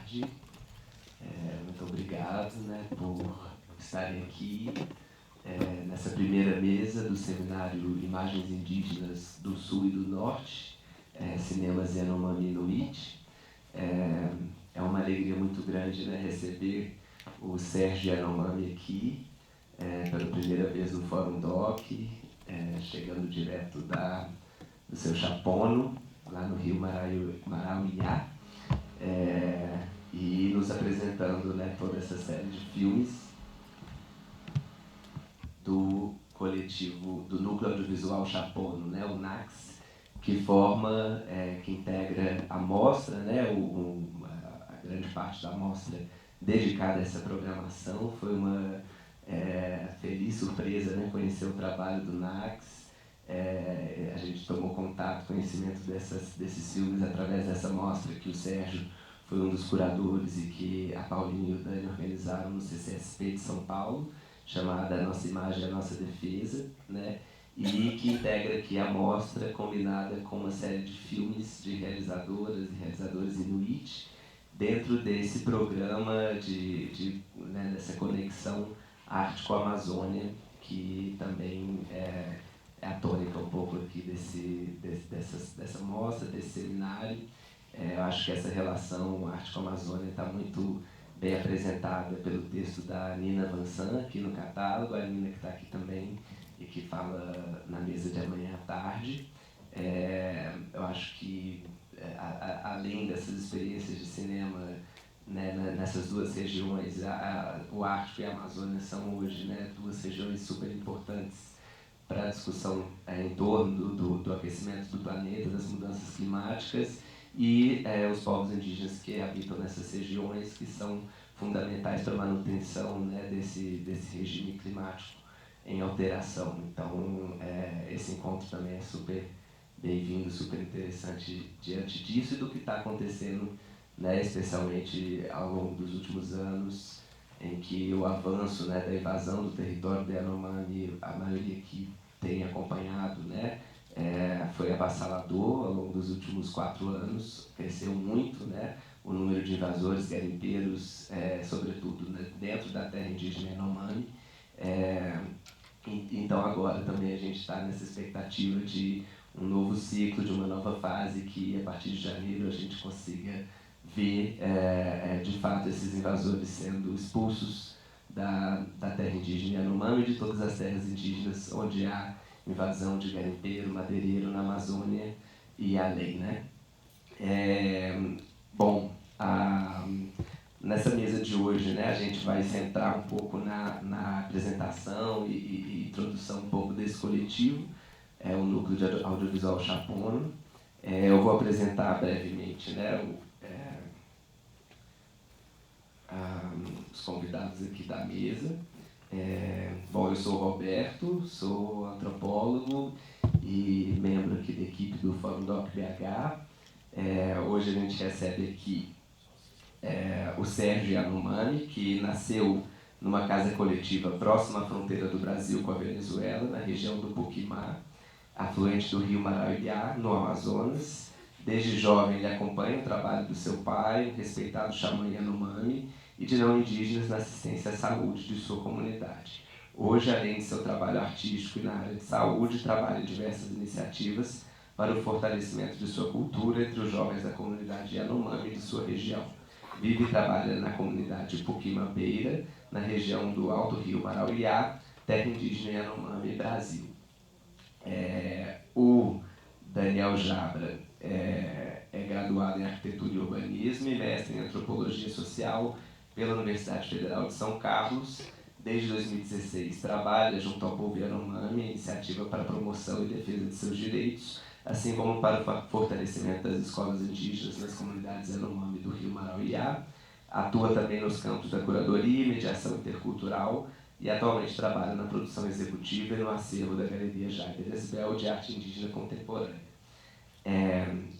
tarde. Muito obrigado, né, por estarem aqui nessa primeira mesa do seminário Imagens Indígenas do Sul e do Norte, Cinemas Yanomami Inuit. É uma alegria muito grande, né, receber o Sérgio Yanomami aqui, pela primeira vez no Fórum Doc, chegando direto do seu chapono, lá no Rio Marauiá, e nos apresentando, né, toda essa série de filmes do coletivo, do Núcleo Audiovisual Chapono, né, o NACS, que forma, que integra a mostra, né, a grande parte da mostra dedicada a essa programação. Foi uma feliz surpresa, né, conhecer o trabalho do NACS. A gente tomou contato, conhecimento desses filmes através dessa mostra que o Sérgio foi um dos curadores e que a Paulinha e o Dani organizaram no CCSP de São Paulo, chamada A Nossa Imagem, a Nossa Defesa, né? E que integra aqui a mostra combinada com uma série de filmes de realizadoras e realizadores inuit, dentro desse programa né, dessa conexão Ártico-Amazônia, que também é a tônica um pouco aqui dessa mostra, desse seminário. Eu acho que essa relação Ártico-Amazônia está muito bem apresentada pelo texto da Nina Vansan, aqui no catálogo, a Nina que está aqui também e que fala na mesa de amanhã à tarde. Eu acho que, além dessas experiências de cinema, né, nessas duas regiões, o Ártico e a Amazônia são hoje, né, duas regiões super importantes para a discussão em torno do aquecimento do planeta, das mudanças climáticas, e os povos indígenas que habitam nessas regiões, que são fundamentais para a manutenção, né, desse regime climático em alteração. Então, esse encontro também é super bem-vindo, super interessante diante disso e do que está acontecendo, né, especialmente ao longo dos últimos anos, em que o avanço, né, da invasão do território do Yanomami, a maioria que tem acompanhado, né, foi avassalador ao longo dos últimos 4 anos, cresceu muito, né, o número de invasores garimpeiros, sobretudo, né, dentro da terra indígena Yanomami. Então agora também a gente está nessa expectativa de um novo ciclo, de uma nova fase, que a partir de janeiro a gente consiga ver de fato esses invasores sendo expulsos da terra indígena Yanomami e de todas as terras indígenas onde há invasão de garimpeiro, madeireiro na Amazônia e além, né? Bom, nessa mesa de hoje, né, a gente vai centrar um pouco na apresentação e introdução um pouco desse coletivo, o Núcleo de Audiovisual Chapono. Eu vou apresentar brevemente, né, os convidados aqui da mesa. Bom, eu sou o Roberto, sou antropólogo e membro aqui da equipe do Fórum Doc BH. Hoje a gente recebe aqui o Sérgio Yanomami, que nasceu numa casa coletiva próxima à fronteira do Brasil com a Venezuela, na região do Puquimá, afluente do rio Marauiá, no Amazonas. Desde jovem ele acompanha o trabalho do seu pai, respeitado xamã Yanomami, e de não indígenas na assistência à saúde de sua comunidade. Hoje, além de seu trabalho artístico e na área de saúde, trabalha em diversas iniciativas para o fortalecimento de sua cultura entre os jovens da comunidade Yanomami de sua região. Vive e trabalha na comunidade Puquimambeira, na região do Alto Rio Marauiá, terra indígena Yanomami, Brasil. O Daniel Jabra é graduado em Arquitetura e Urbanismo e mestre em Antropologia Social pela Universidade Federal de São Carlos. Desde 2016 trabalha junto ao povo Yanomami, iniciativa para a promoção e defesa de seus direitos, assim como para o fortalecimento das escolas indígenas nas comunidades Yanomami do Rio Marauiá. Atua também nos campos da curadoria e mediação intercultural e atualmente trabalha na produção executiva e no acervo da Galeria Jader Esbel de Arte Indígena Contemporânea.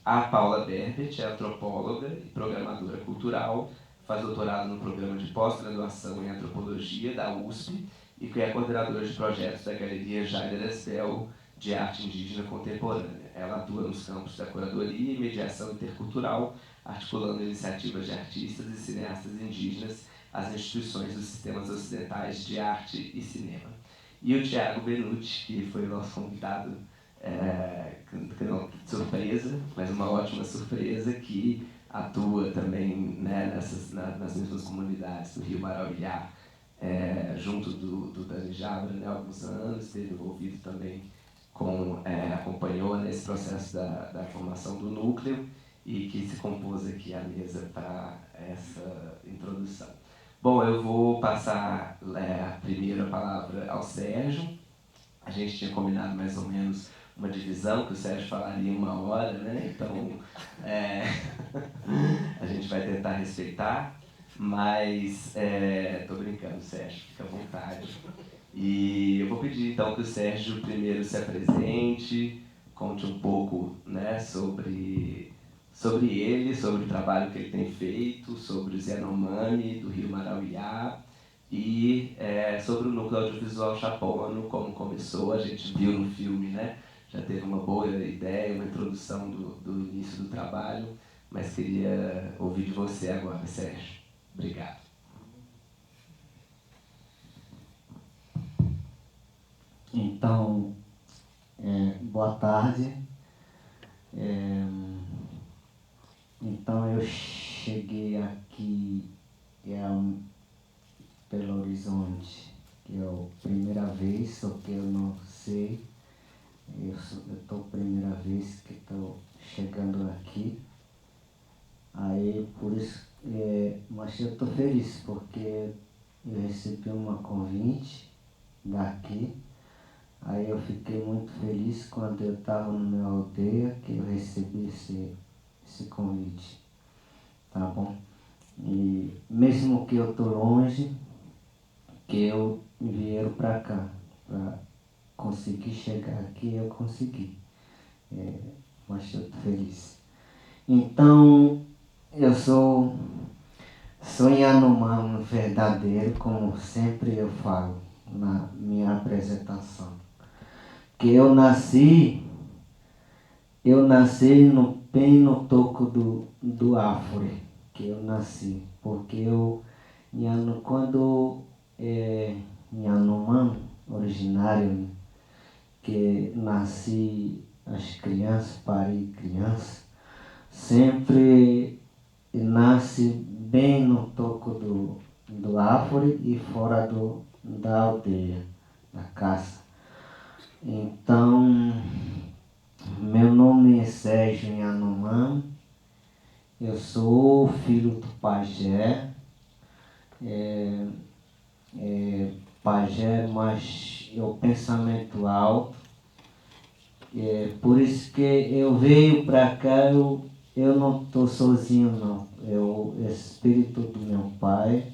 A Paula Berbet é antropóloga e programadora cultural, faz doutorado no programa de pós-graduação em antropologia da USP e que é coordenadora de projetos da Galeria Jader Esbel de Arte Indígena Contemporânea. Ela atua nos campos da curadoria e mediação intercultural, articulando iniciativas de artistas e cineastas indígenas às instituições dos sistemas ocidentais de arte e cinema. E o Thiago Benucci, que foi o nosso convidado, que não surpresa, mas uma ótima surpresa, que atua também, né, nas mesmas comunidades do Rio Marauiá, junto do Dani Jabra, né, há alguns anos, esteve envolvido também acompanhou nesse processo da formação do núcleo e que se compôs aqui à mesa para essa introdução. Bom, eu vou passar primeiro a palavra ao Sérgio. A gente tinha combinado mais ou menos uma divisão, que o Sérgio falaria 1 hora, né? Então, a gente vai tentar respeitar, mas estou brincando, Sérgio, fica à vontade. E eu vou pedir então que o Sérgio primeiro se apresente, conte um pouco, né, sobre ele, sobre o trabalho que ele tem feito, sobre os Yanomami do Rio Marauiá e sobre o Núcleo Audiovisual Chapono, como começou. A gente viu no filme, né, já teve uma boa ideia, uma introdução do início do trabalho, mas queria ouvir de você agora, Sérgio. Obrigado. Então, boa tarde. Então, eu cheguei aqui em Belo Horizonte, que é a primeira vez, só que eu não sei. Eu estou a primeira vez que estou chegando aqui. Aí, por isso, mas eu estou feliz, porque eu recebi uma convite daqui. Aí eu fiquei muito feliz quando eu estava na minha aldeia que eu recebi esse convite, tá bom? E mesmo que eu estou longe, que eu vieram para cá, para conseguir chegar aqui, eu consegui. Mas eu estou feliz. Então, eu sou Yanomami verdadeiro, como sempre eu falo na minha apresentação. Que eu nasci bem no toco do África, que eu nasci, porque quando Yanomami, originário, que nasci as crianças, pari crianças, sempre nasce bem no toco do África e fora da aldeia, da casa. Então, meu nome é Sérgio Yanomami, eu sou filho do pajé, pajé, mas é o pensamento alto. Por isso que eu venho para cá, eu não estou sozinho não. O espírito do meu pai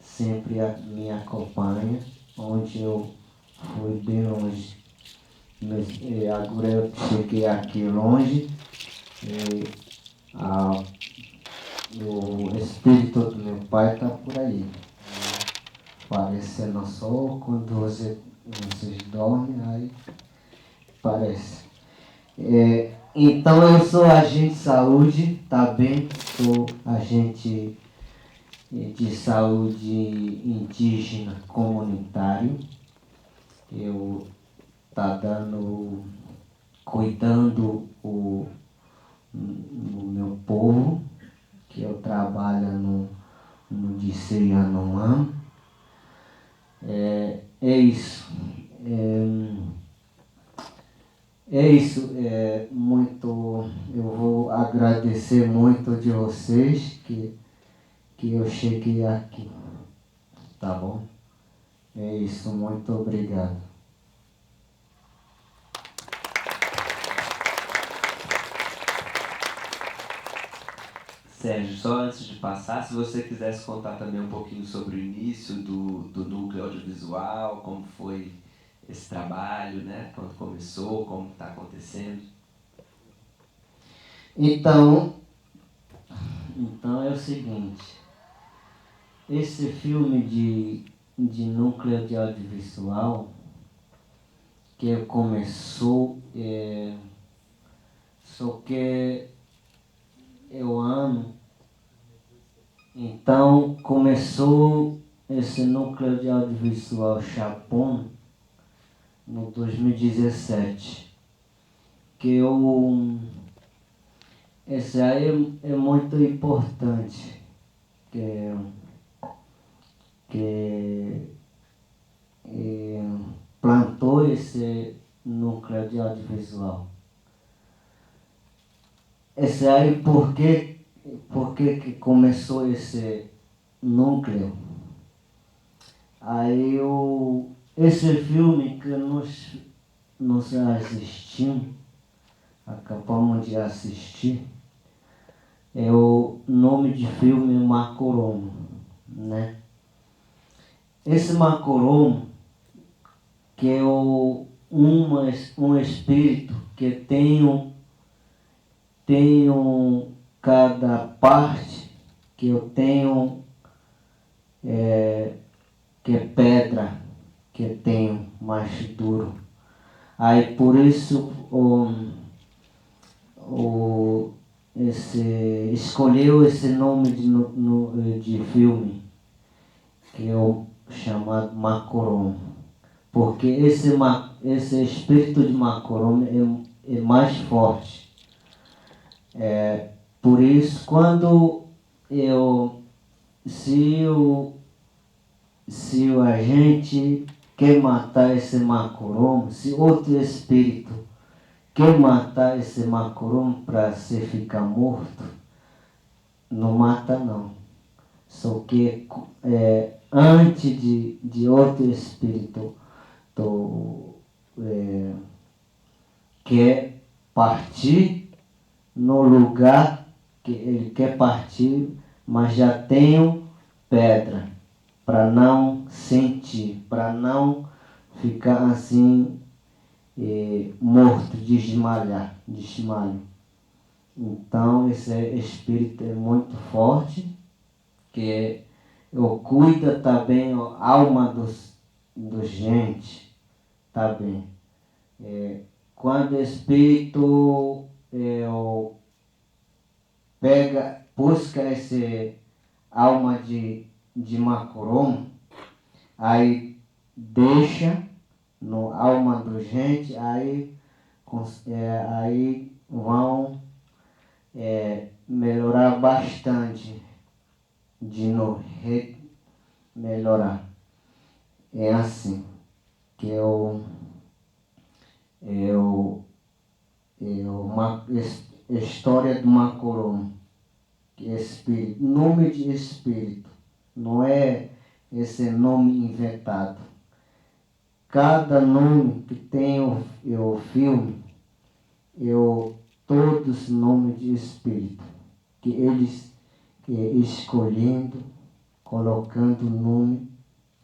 sempre me acompanha, onde eu fui bem longe. Agora eu cheguei aqui longe, o espírito do meu pai está por aí, parecendo só quando vocês dormem, aí parece. Então eu sou agente de saúde, tá bem? Sou agente de saúde indígena comunitário. Eu cuidando o meu povo, que eu trabalho no Diceu Yanomami. É isso. É isso. Eu vou agradecer muito de vocês que eu cheguei aqui. Tá bom? É isso. Muito obrigado. Sérgio, só antes de passar, se você quisesse contar também um pouquinho sobre o início do núcleo audiovisual, como foi esse trabalho, né? Quando começou, como está acontecendo. Então é o seguinte, esse filme de núcleo de audiovisual que começou, só que eu amo. Então começou esse núcleo de audiovisual Chapon no 2017. Que esse aí é muito importante. Que plantou esse núcleo de audiovisual. Esse aí, por que começou esse núcleo? Aí esse filme que nós assistimos, acabamos de assistir, é o nome de filme Macoromo, né? Esse Macoromo, que é um espírito que tem cada parte que eu tenho, que é pedra, que eu tenho mais duro. Aí por isso escolheu esse nome de filme, que é o chamado Macoromo. Porque esse espírito de Macoromo é mais forte. Por isso, quando se a gente quer matar esse Macoromo, se outro espírito quer matar esse Macoromo para se ficar morto, não mata não. Só que antes de outro espírito quer partir no lugar que ele quer partir, mas já tenho pedra para não sentir, para não ficar assim morto, desmalho. Então esse espírito é muito forte, que cuida também a alma dos gente, tá bem. Quando o espírito busca esse alma de Macoromo, aí deixa no alma do gente, aí vão melhorar bastante, de novo, melhorar. É assim que uma história do Macoromo, que é espírito, nome de espírito, não é esse nome inventado. Cada nome que tem o filme, todos nomes de espírito, que eles escolhendo, colocando o nome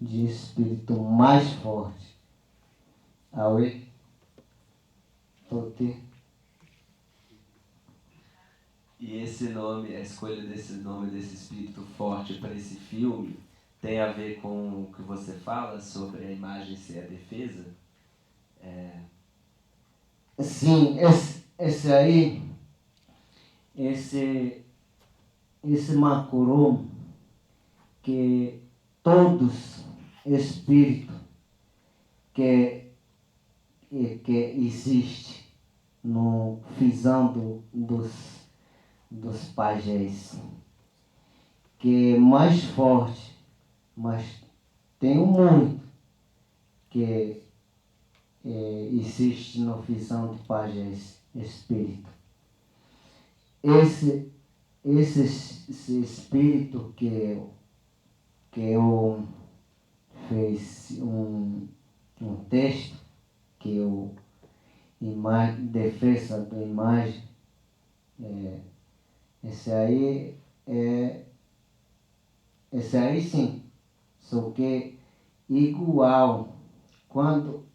de espírito mais forte. Aue? Tote? E esse nome, a escolha desse nome, desse espírito forte para esse filme, tem a ver com o que você fala sobre a imagem ser a defesa? Sim, esse Macoromo, que todos espíritos que existe no visão dos pajés, que é mais forte, mas tem muito que existe na visão do pajés espírito. Esse espírito que eu fiz um texto, que eu defesa da imagem, esse aí sim, só que igual quando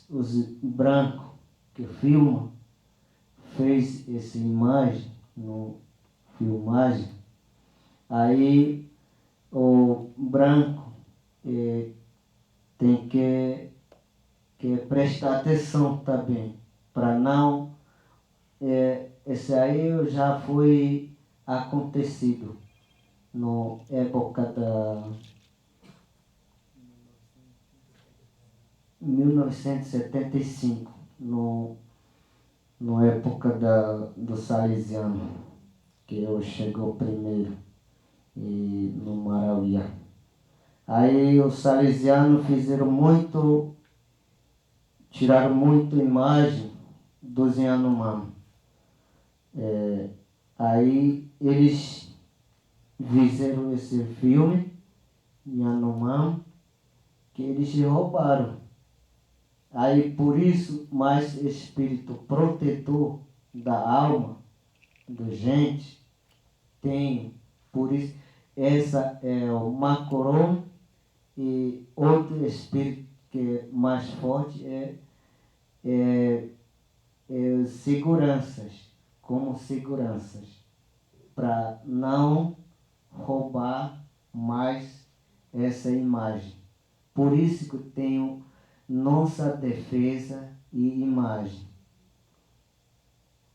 os brancos que filmam fez essa imagem no filmagem, aí o branco tem que prestar atenção também, para não esse aí já foi acontecido na época da 1975, na época do Salesiano, que eu chegou primeiro e no Marauia. Aí os salesianos tiraram muito imagem dos Yanomami. Aí eles fizeram esse filme, Yanomami, que eles roubaram. Aí por isso, mais espírito protetor da alma da gente tem. Por isso, essa é o Macoron, e outro espírito que é mais forte é seguranças, como seguranças, para não roubar mais essa imagem. Por isso que tenho nossa defesa e imagem.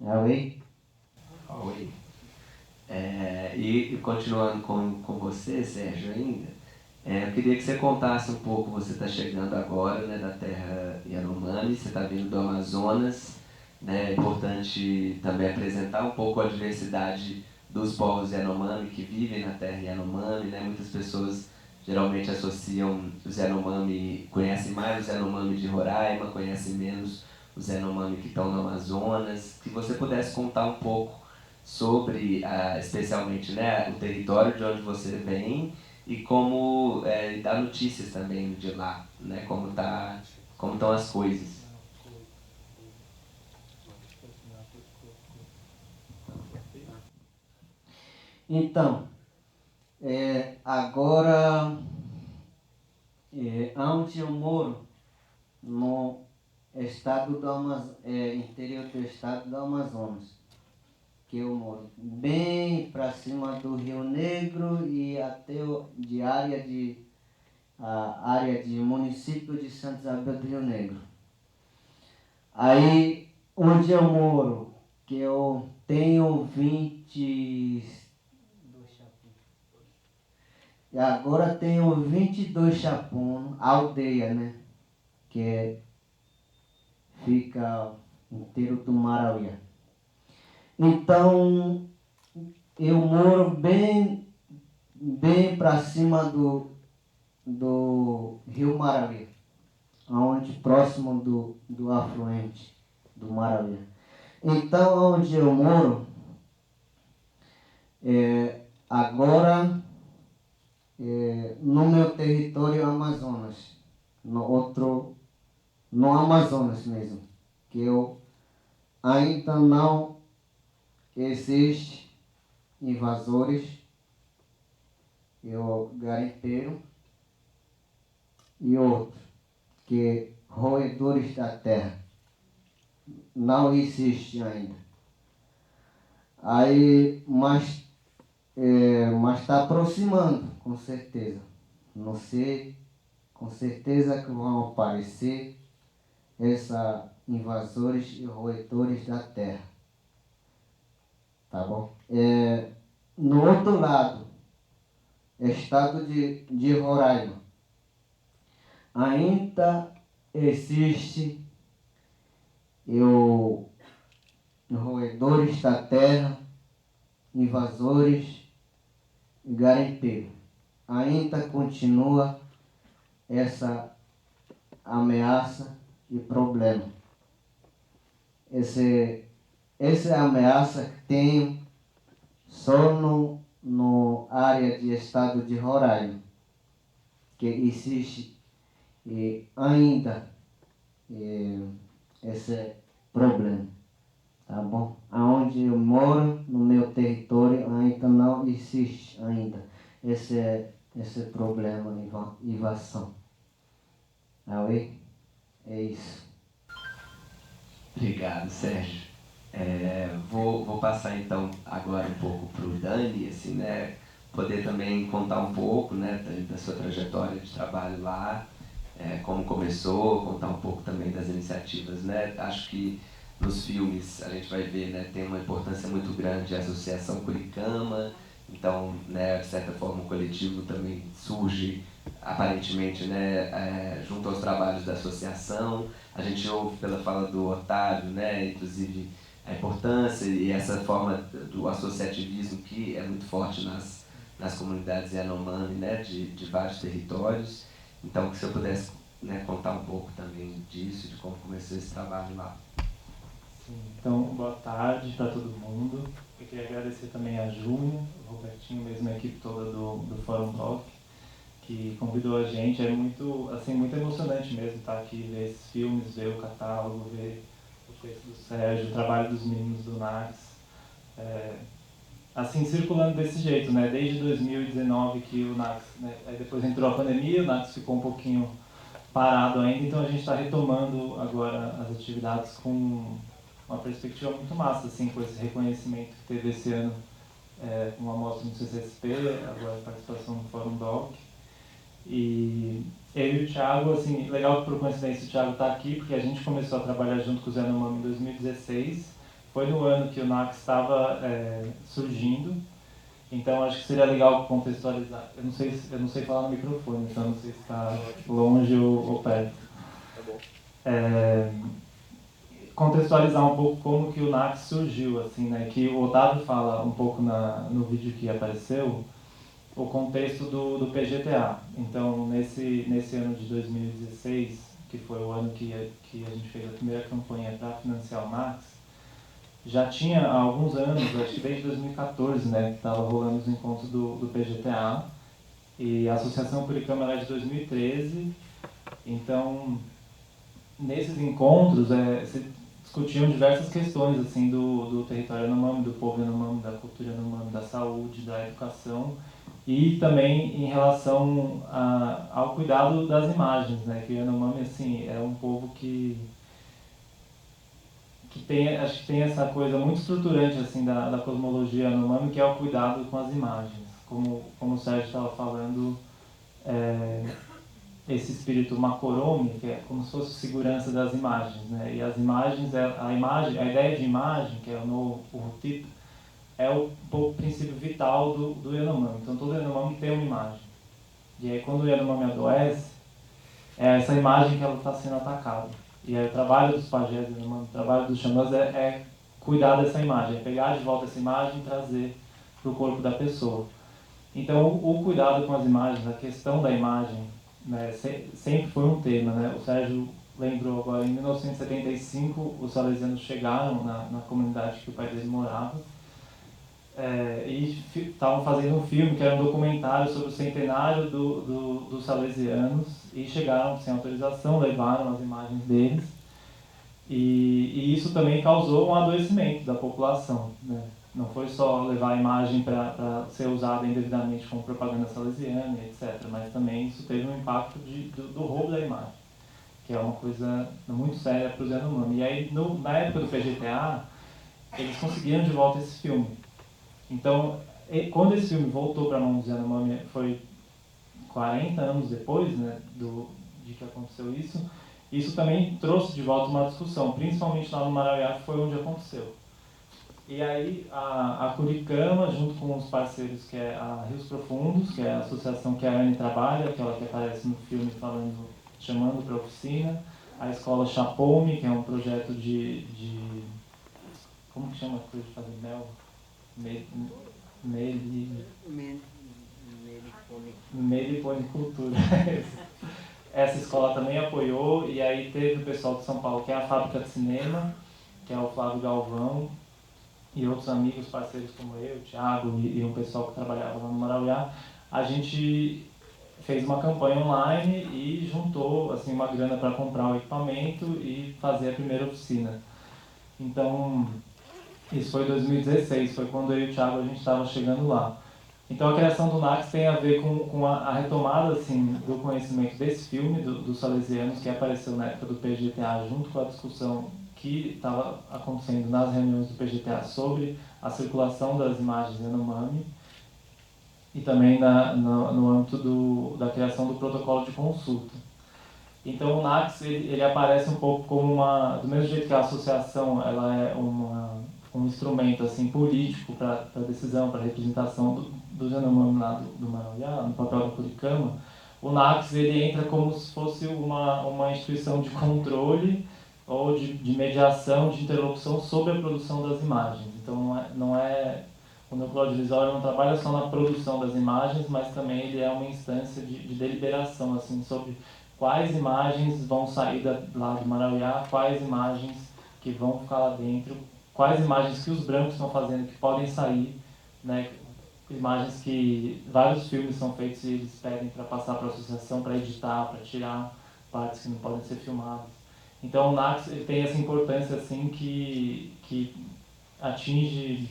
Oi? Oi. E continuando com você, Sérgio, ainda, eu queria que você contasse um pouco. Você está chegando agora, né, da terra Yanomami, você está vindo do Amazonas, né? É importante também apresentar um pouco a diversidade dos povos Yanomami que vivem na terra Yanomami, né? Muitas pessoas geralmente associam os Yanomami, conhecem mais os Yanomami de Roraima, conhecem menos os Yanomami que estão no Amazonas. Se você pudesse contar um pouco sobre, especialmente, né, o território de onde você vem e como dar notícias também de lá, né, como estão as coisas. Então, agora, onde eu moro, no estado do interior do estado do Amazonas, que eu moro bem para cima do Rio Negro e até a área de município de Santa Isabel do Rio Negro. Aí, onde eu moro, que eu tenho 22 chapões. E agora tenho 22 chapões, aldeia, né? Que fica inteiro do Marauia. Então, eu moro bem para cima do Rio Marauia, onde próximo do afluente do Marauia. Então, onde eu moro, agora, no meu território Amazonas, no Amazonas mesmo, que eu ainda não existe invasores, garimpeiro e outros, que roedores da terra. Não existe ainda. Aí, mas está aproximando, com certeza. Não sei, com certeza que vão aparecer esses invasores e roedores da terra. Tá bom? No outro lado, estado de Roraima, ainda existe roedores da terra, invasores e garimpeiros. Ainda continua essa ameaça e problema. Essa ameaça que tem só no área de estado de Roraima, que existe ainda esse problema, tá bom? Aonde eu moro, no meu território, ainda não existe ainda esse problema de invasão. Aí, é isso. Obrigado, Sérgio. Vou passar então agora um pouco para o Dani, assim, né, poder também contar um pouco, né, da sua trajetória de trabalho lá, como começou, contar um pouco também das iniciativas, né. Acho que nos filmes a gente vai ver, né, tem uma importância muito grande a Associação Curicama, então, né, de certa forma o coletivo também surge aparentemente, né, junto aos trabalhos da associação. A gente ouve pela fala do Otávio, né, inclusive a importância e essa forma do associativismo que é muito forte nas comunidades Yanomami, né, de vários territórios. Então, que se eu pudesse, né, contar um pouco também disso, de como começou esse trabalho lá. Sim, então, boa tarde para todo mundo. Eu queria agradecer também a Júnior, o Robertinho, mesmo a equipe toda do Fórum Talk, que convidou a gente. É muito, assim, muito emocionante mesmo estar aqui, ver esses filmes, ver o catálogo, ver o texto do Sérgio, o trabalho dos meninos do NAX. Assim, circulando desse jeito, né? Desde 2019 que o NAX, né? Aí depois entrou a pandemia, o NAX ficou um pouquinho parado ainda, então a gente está retomando agora as atividades com uma perspectiva muito massa, assim, com esse reconhecimento que teve esse ano, uma amostra no CCSP, agora a participação no Fórum Doc. E eu e o Thiago, assim, legal que por coincidência o Thiago está aqui, porque a gente começou a trabalhar junto com o Zé Yanomami em 2016, foi no ano que o NAX estava surgindo, então acho que seria legal contextualizar. Eu não sei falar no microfone, então não sei se está longe ou perto. Tá bom. Contextualizar um pouco como que o NAX surgiu, assim, né? Que o Otávio fala um pouco no vídeo que apareceu, o contexto do PGTA. Então, nesse ano de 2016, que foi o ano que a gente fez a primeira campanha para financiar o NAX, já tinha há alguns anos, acho que desde 2014, né, que estava rolando os encontros do PGTA, e a Associação Curicama era de 2013, então, nesses encontros, se discutiam diversas questões, assim, do território Yanomami, do povo Yanomami, da cultura Yanomami, da saúde, da educação, e também em relação ao cuidado das imagens, né, que o Yanomami, assim, é um povo que acho que tem essa coisa muito estruturante assim da cosmologia Yanomami, que é o cuidado com as imagens. Como o Sérgio estava falando, esse espírito Makoromi, que é como se fosse segurança das imagens, né? E as imagens, a ideia de imagem, que é o Rutito, é o princípio vital do Yanomami. Então todo Yanomami tem uma imagem. E aí quando o Yanomami adoece, é essa imagem que ela está sendo atacada. E aí o trabalho dos pajés, o trabalho dos xamãs é cuidar dessa imagem, é pegar de volta essa imagem e trazer para o corpo da pessoa. Então o cuidado com as imagens, a questão da imagem, né, sempre foi um tema. Né? O Sérgio lembrou agora, em 1975, os salesianos chegaram na comunidade que o pai dele morava, e estavam fazendo um filme que era um documentário sobre o centenário dos salesianos, e chegaram sem autorização, levaram as imagens deles, e isso também causou um adoecimento da população. Né? Não foi só levar a imagem para ser usada indevidamente como propaganda salesiana, etc., mas também isso teve um impacto do roubo da imagem, que é uma coisa muito séria para os Yanomami. E aí, na época do PGTA, eles conseguiram de volta esse filme. Então, quando esse filme voltou para a mão dos Yanomami, foi 40 anos depois, né, de que aconteceu isso, isso também trouxe de volta uma discussão, principalmente lá no Maraiá, que foi onde aconteceu. E aí a Curicama, junto com os parceiros, que é a Rios Profundos, que é a associação que a Anne trabalha, aquela que aparece no filme chamando para a oficina, a Escola Chapome, que é um projeto de como que chama a coisa de fazer mel? Meliponicultura. Essa escola também apoiou, e aí teve o pessoal de São Paulo, que é a Fábrica de Cinema, que é o Flávio Galvão, e outros amigos, parceiros como eu, o Thiago e um pessoal que trabalhava lá no Marauiá. A gente fez uma campanha online e juntou assim, uma grana para comprar o equipamento e fazer a primeira oficina. Então, isso foi em 2016, foi quando eu e o Thiago a gente estava chegando lá. Então a criação do NAX tem a ver com a retomada assim, do conhecimento desse filme, dos salesianos, que apareceu na época do PGTA, junto com a discussão que estava acontecendo nas reuniões do PGTA sobre a circulação das imagens Yanomami, e também no âmbito da criação do protocolo de consulta. Então o Nax ele aparece um pouco como do mesmo jeito que a associação ela é um instrumento assim político para decisão, para representação do Yanomami lá do Marauiá, no papel da Kurikama, o Nax ele entra como se fosse uma instituição de controle ou de mediação, de interlocução sobre a produção das imagens. Então não é o núcleo audiovisual não trabalha só na produção das imagens, mas também ele é uma instância de deliberação assim sobre quais imagens vão sair lá do Marauiá, quais imagens que vão ficar lá dentro, quais imagens que os brancos estão fazendo que podem sair, né? Imagens que vários filmes são feitos e eles pedem para passar para a associação, para editar, para tirar partes que não podem ser filmadas. Então o Nax ele tem essa importância assim que atinge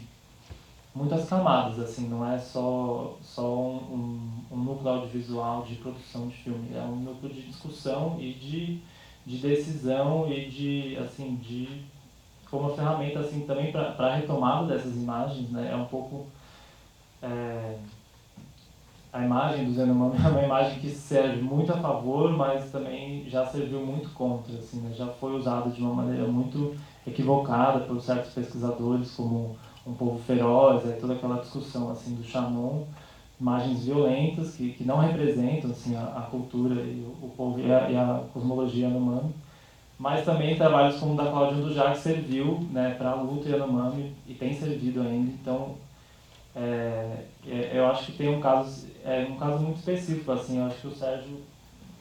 muitas camadas, assim, não é só um núcleo audiovisual de produção de filme, é um núcleo de discussão e de decisão e de como uma ferramenta assim também para a retomada dessas imagens, né? É um pouco a imagem do Yanomami é uma imagem que serve muito a favor, mas também já serviu muito contra, assim, né? Já foi usado de uma maneira muito equivocada por certos pesquisadores como um povo feroz, toda aquela discussão assim do Shannon, imagens violentas que não representam assim a cultura e o povo e a cosmologia Yanomami, mas também trabalhos como o da Cláudia Ndujá que serviu, né, para a luta Yanomami e tem servido ainda. Então eu acho que tem um caso muito específico, assim, eu acho que o Sérgio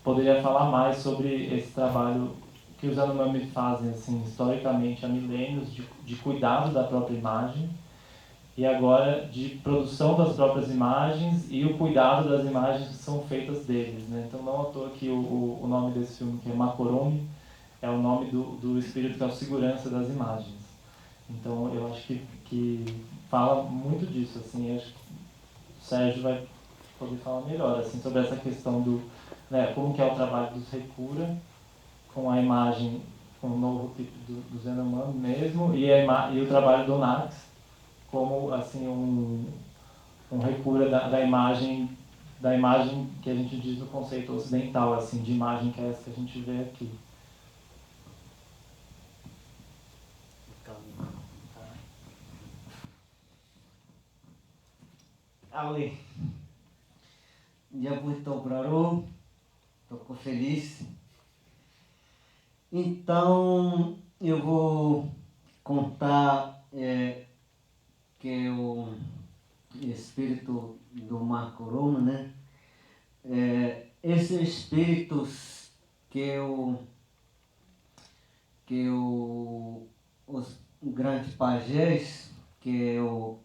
poderia falar mais sobre esse trabalho que os Yanomami fazem, assim, historicamente há milênios, de cuidado da própria imagem, e agora de produção das próprias imagens e o cuidado das imagens que são feitas deles, né? Então não à toa que o nome desse filme, que é Makoromi, é o nome do espírito que é o segurança das imagens. Então eu acho que fala muito disso, assim, acho que o Sérgio vai poder falar melhor assim, sobre essa questão né, como que é o trabalho dos Recura com a imagem, com o novo tipo do Yanomami mesmo, e o trabalho do Nax como assim um Recura da imagem que a gente diz no conceito ocidental, assim, de imagem que é essa que a gente vê aqui. Ali, já muito bravo, estou feliz. Então, eu vou contar que o espírito do Marco Roma, né? Esses espíritos os grandes pajés que eu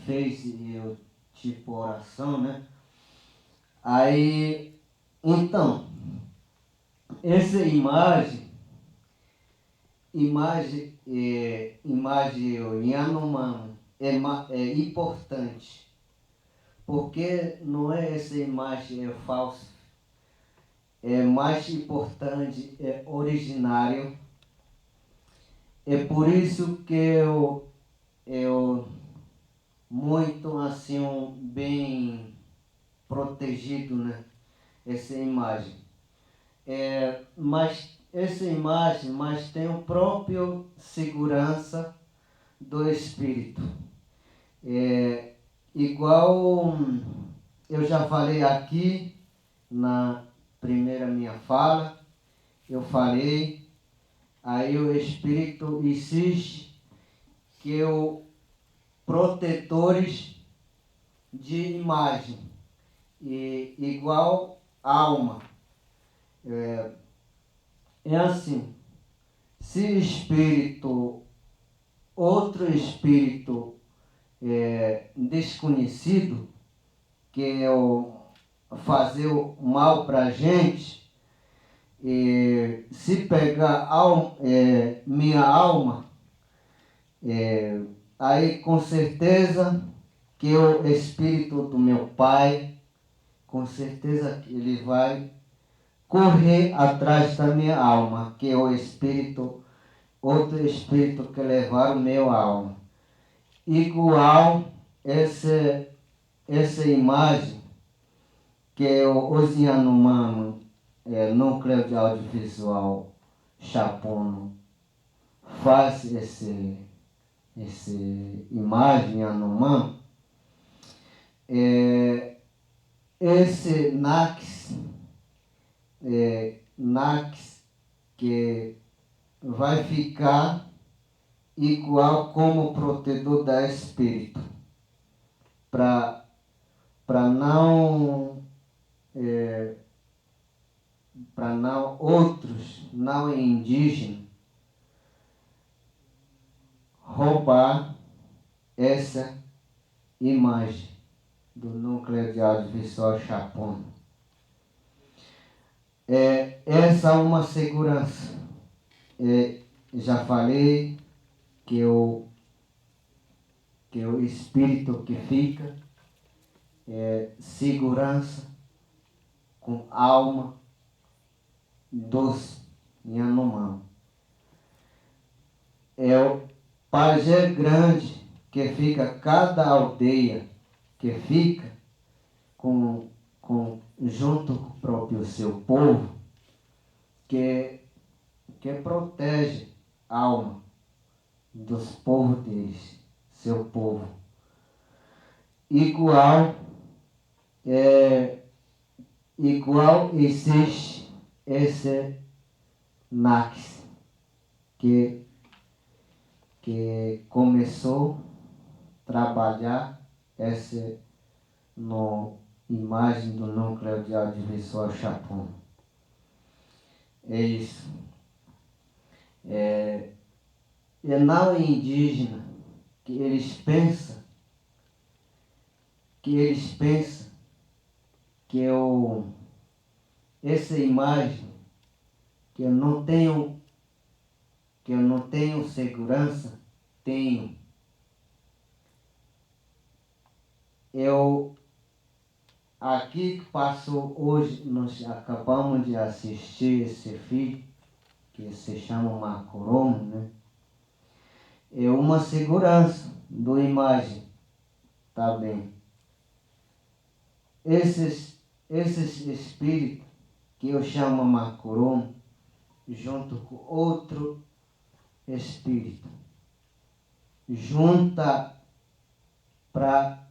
fez e eu tipo oração, né? Aí, então, essa imagem Yanomami é importante, porque não é essa imagem falsa, é mais importante, é originário. É por isso que eu muito assim bem protegido, né? Essa imagem. Mas essa imagem, mas tem o próprio segurança do espírito. Igual eu já falei aqui na primeira minha fala, eu falei, aí o espírito exige que o protetores de imagem, igual alma. É assim, se outro espírito desconhecido, que é fazer o mal para a gente, se pegar minha alma, aí com certeza que o espírito do meu pai, com certeza que ele vai correr atrás da minha alma, que é o espírito, outro espírito que levar o meu alma. Igual essa imagem que os Yanomami Núcleo de Audiovisual Chapono faz esse imagem Yanomami, esse NAX que vai ficar igual como protetor da espírito, para não outros não indígenas roubar essa imagem do Núcleo de Audiovisual Chapono. Essa é uma segurança. Já falei que o espírito que fica é segurança com alma dos Yanomami. É o pajé grande que fica, cada aldeia que fica junto com o próprio seu povo, que protege a alma dos povos deles, seu povo. Igual existe esse NAX que começou a trabalhar essa imagem do Núcleo de Audiovisual Chapono. É isso. Não indígena que eles pensam que essa imagem que eu não tenho segurança, tenho. Aqui que passou hoje, nós acabamos de assistir esse filme, que se chama Macoromo, né? É uma segurança da imagem, tá bem? Esses espíritos que eu chamo Macoromo, junto com outro espírito, junta para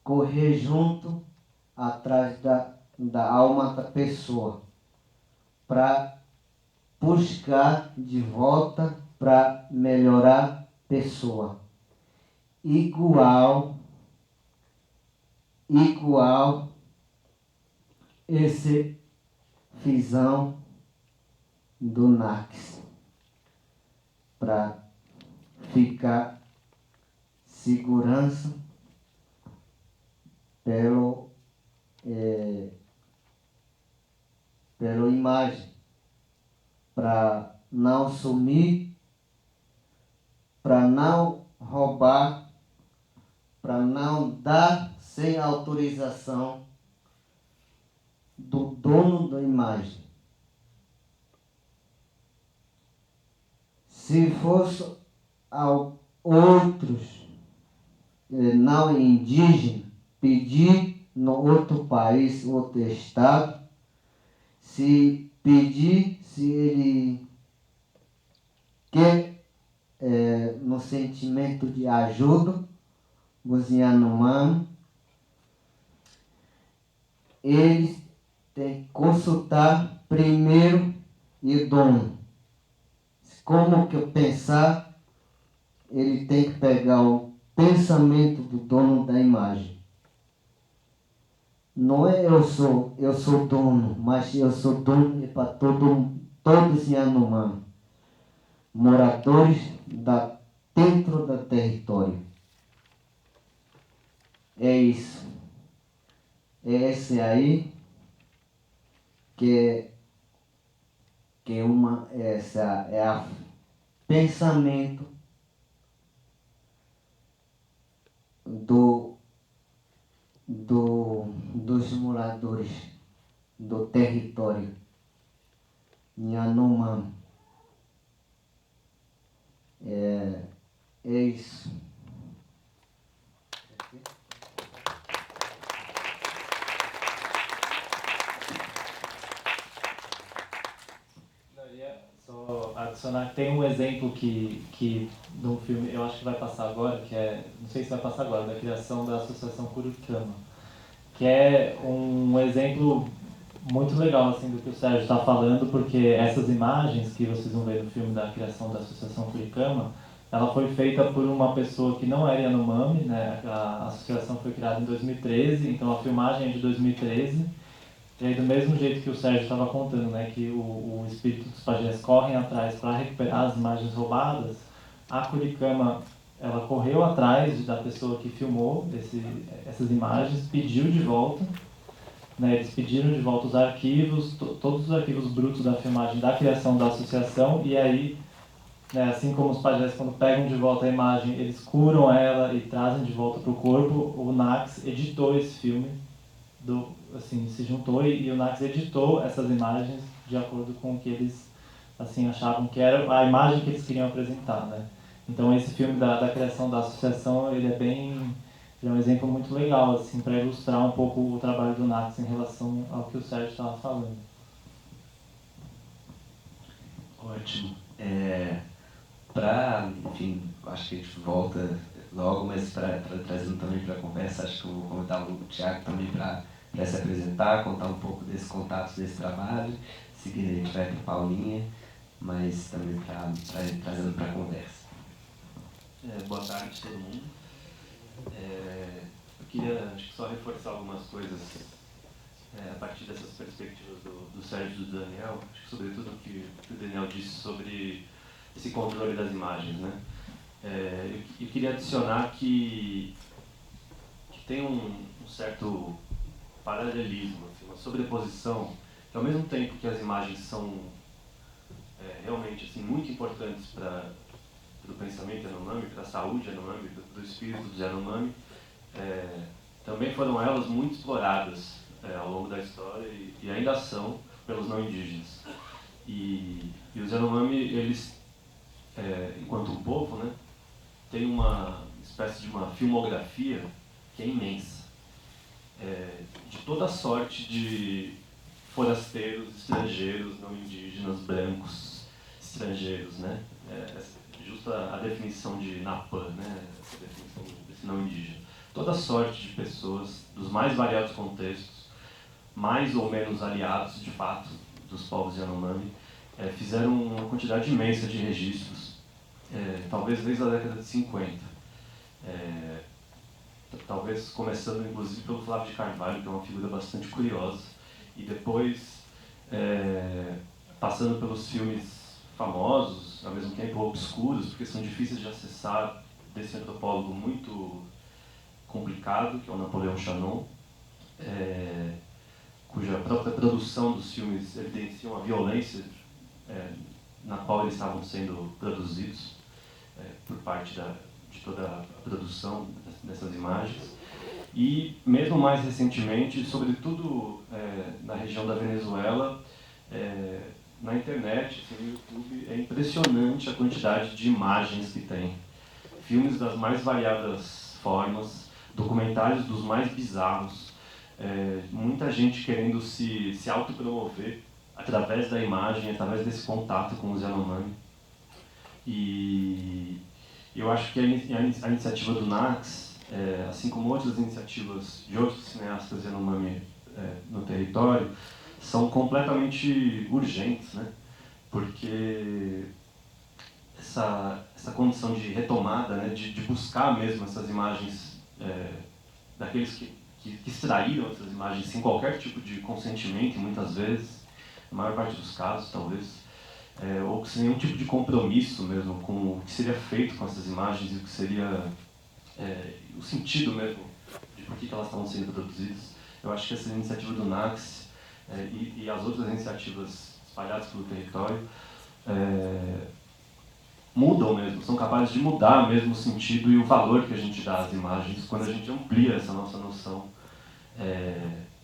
correr junto atrás da alma da pessoa, para buscar de volta, para melhorar a pessoa. Igual esse visão do NAX, para ficar segurança pela imagem, para não sumir, para não roubar, para não dar sem autorização do dono da imagem. Se fosse outros não indígenas pedir no outro país, outro estado, se ele quer no sentimento de ajuda, os Yanomami, eles têm que consultar primeiro o dono. Como que eu pensar, ele tem que pegar o pensamento do dono da imagem. Não é eu sou dono, mas eu sou dono para todos Yanomami, moradores dentro do território. É isso. É esse aí essa é a pensamento dos moradores do território Yanomami. É isso. adicionar, tem um exemplo que no filme, eu acho que vai passar agora, que é, não sei se vai passar agora, da criação da Associação Curicama, que é um exemplo muito legal assim, do que o Sérgio está falando, porque essas imagens que vocês vão ver no filme da criação da Associação Curicama, ela foi feita por uma pessoa que não era Yanomami, né? A associação foi criada em 2013, então a filmagem é de 2013. E aí, do mesmo jeito que o Sérgio estava contando, né, que o espírito dos pajés correm atrás para recuperar as imagens roubadas, a Curicama, ela correu atrás da pessoa que filmou essas imagens, pediu de volta, né, eles pediram de volta os arquivos, todos os arquivos brutos da filmagem da criação da associação, e aí, né, assim como os pajés, quando pegam de volta a imagem, eles curam ela e trazem de volta para o corpo, o Nax editou esse filme, assim, se juntou e o Nax editou essas imagens de acordo com o que eles assim, achavam que era a imagem que eles queriam apresentar, né? Então esse filme da criação da associação, ele é um exemplo muito legal assim, para ilustrar um pouco o trabalho do Nax em relação ao que o Sérgio estava falando. Ótimo. Enfim, acho que a gente volta logo, mas trazendo também para a conversa, acho que eu vou comentar o Thiago também para se apresentar, contar um pouco desse contato, desse trabalho. Seguir a gente vai para a Paulinha, mas também trazendo para a conversa. Boa tarde a todo mundo. Eu queria acho que só reforçar algumas coisas a partir dessas perspectivas do Sérgio e do Daniel, acho que sobretudo o que o Daniel disse sobre esse controle das imagens, né? Eu queria adicionar que tem um certo paralelismo, assim, uma sobreposição, que ao mesmo tempo que as imagens são realmente assim, muito importantes para o pensamento Yanomami, para a saúde Yanomami, do espírito dos Yanomami, também foram elas muito exploradas ao longo da história e ainda são pelos não indígenas. E os Yanomami, eles, enquanto um povo, né, tem uma espécie de uma filmografia que é imensa, de toda sorte de forasteiros, estrangeiros, não indígenas, brancos, estrangeiros, né? Justa a definição de Napan, né? Essa definição desse não indígena. Toda sorte de pessoas, dos mais variados contextos, mais ou menos aliados, de fato, dos povos Yanomami, fizeram uma quantidade imensa de registros, talvez desde a década de 50. Talvez começando, inclusive, pelo Flávio de Carvalho, que é uma figura bastante curiosa, e depois passando pelos filmes famosos, ao mesmo tempo obscuros, porque são difíceis de acessar, desse antropólogo muito complicado, que é o Napoleão Chanon, cuja própria produção dos filmes evidenciam a violência na qual eles estavam sendo produzidos por parte de toda a produção dessas imagens. E mesmo mais recentemente, sobretudo na região da Venezuela, na internet, assim, no YouTube, é impressionante a quantidade de imagens que tem. Filmes das mais variadas formas, documentários dos mais bizarros, muita gente querendo se autopromover através da imagem, através desse contato com os Yanomami. E eu acho que a iniciativa do Nax, assim como outras iniciativas de outros cineastas Yanomami no território, são completamente urgentes, né? Porque essa condição de retomada, né? de buscar mesmo essas imagens daqueles que extraíram essas imagens sem qualquer tipo de consentimento, muitas vezes, na maior parte dos casos, talvez, ou sem nenhum tipo de compromisso mesmo com o que seria feito com essas imagens e o que seria o sentido mesmo de por que elas estavam sendo produzidas. Eu acho que essa iniciativa do Nax e as outras iniciativas espalhadas pelo território mudam mesmo, são capazes de mudar mesmo o sentido e o valor que a gente dá às imagens quando a gente amplia essa nossa noção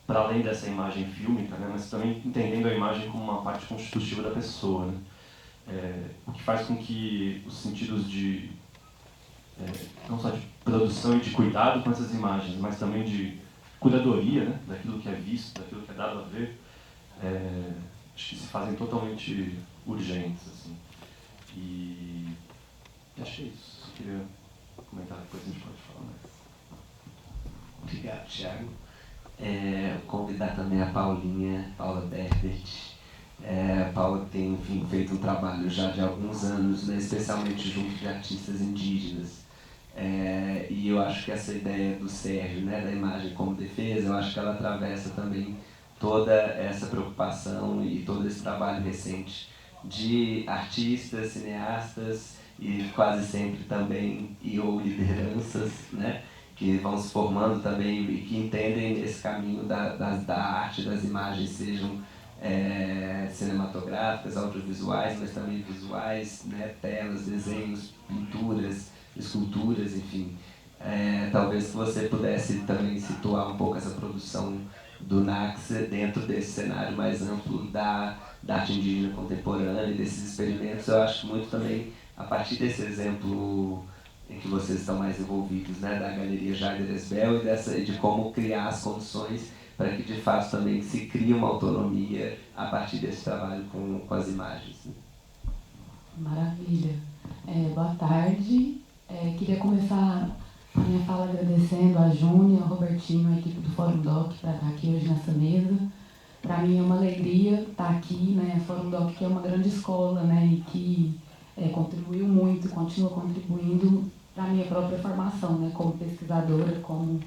para além dessa imagem fílmica, né, mas também entendendo a imagem como uma parte constitutiva da pessoa, né? O que faz com que os sentidos de não só de produção e de cuidado com essas imagens, mas também de curadoria, né, daquilo que é visto, daquilo que é dado a ver, acho que se fazem totalmente urgentes, assim. E acho que é isso. Só queria comentar, depois a gente pode falar mais. Obrigado, Thiago. Convidar também a Paula Berbert. A Paula tem, enfim, feito um trabalho já de alguns anos, né, especialmente junto de artistas indígenas. E eu acho que essa ideia do Sérgio, né, da imagem como defesa, eu acho que ela atravessa também toda essa preocupação e todo esse trabalho recente de artistas, cineastas e quase sempre também ou lideranças, né, que vão se formando também e que entendem esse caminho da arte, das imagens, sejam cinematográficas, audiovisuais, mas também visuais, né, telas, desenhos, pinturas, esculturas, enfim. Talvez que você pudesse também situar um pouco essa produção do NACS dentro desse cenário mais amplo da arte indígena contemporânea e desses experimentos. Eu acho muito também, a partir desse exemplo em que vocês estão mais envolvidos, né, da Galeria Jaider Esbel e de como criar as condições para que de fato também se crie uma autonomia a partir desse trabalho com as imagens. Maravilha. Boa tarde. Queria começar a minha fala agradecendo a Júnia, ao Robertinho, a equipe do Fórum Doc, para estar aqui hoje nessa mesa. Para mim é uma alegria estar aqui, né? A Fórum Doc, que é uma grande escola, né? E que contribuiu muito e continua contribuindo para a minha própria formação, né? Como pesquisadora, como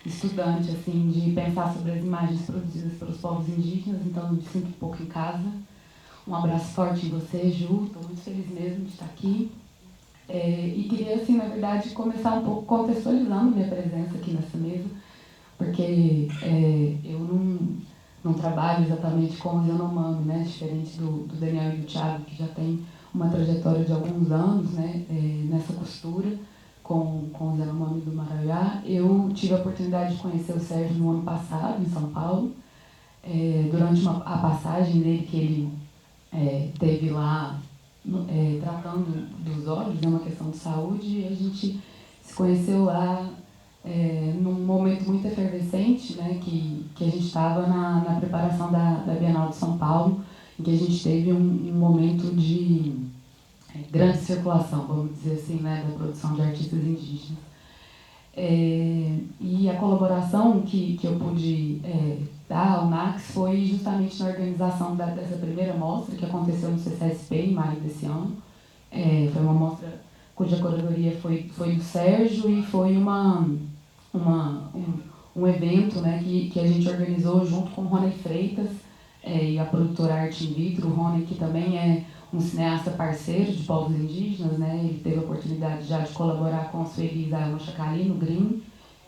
estudante, assim, de pensar sobre as imagens produzidas pelos povos indígenas. Então, eu me sinto um pouco em casa. Um abraço forte em você, Ju. Estou muito feliz mesmo de estar aqui. E queria, assim, na verdade, começar um pouco contextualizando minha presença aqui nessa mesa, porque eu não trabalho exatamente com os Yanomami, né? Diferente do Daniel e do Thiago, que já tem uma trajetória de alguns anos, né? Nessa costura com os Yanomami do Maraiá. Eu tive a oportunidade de conhecer o Sérgio no ano passado, em São Paulo, durante a passagem dele que ele teve lá tratando dos olhos, é uma questão de saúde, e a gente se conheceu lá num momento muito efervescente, né, que a gente estava na preparação da Bienal de São Paulo, em que a gente teve um momento de grande circulação, vamos dizer assim, né, da produção de artistas indígenas. E a colaboração que eu pude dar ao NACS foi justamente na organização dessa primeira mostra, que aconteceu no CCSP em maio desse ano. Foi uma mostra cuja curadoria foi do Sérgio e foi um evento, né, que a gente organizou junto com o Rony Freitas e a produtora Arte in Vitro. O Rony, que também é um cineasta parceiro de povos indígenas, né? Ele teve a oportunidade já de colaborar com a Sueli Zayama Chacali no Green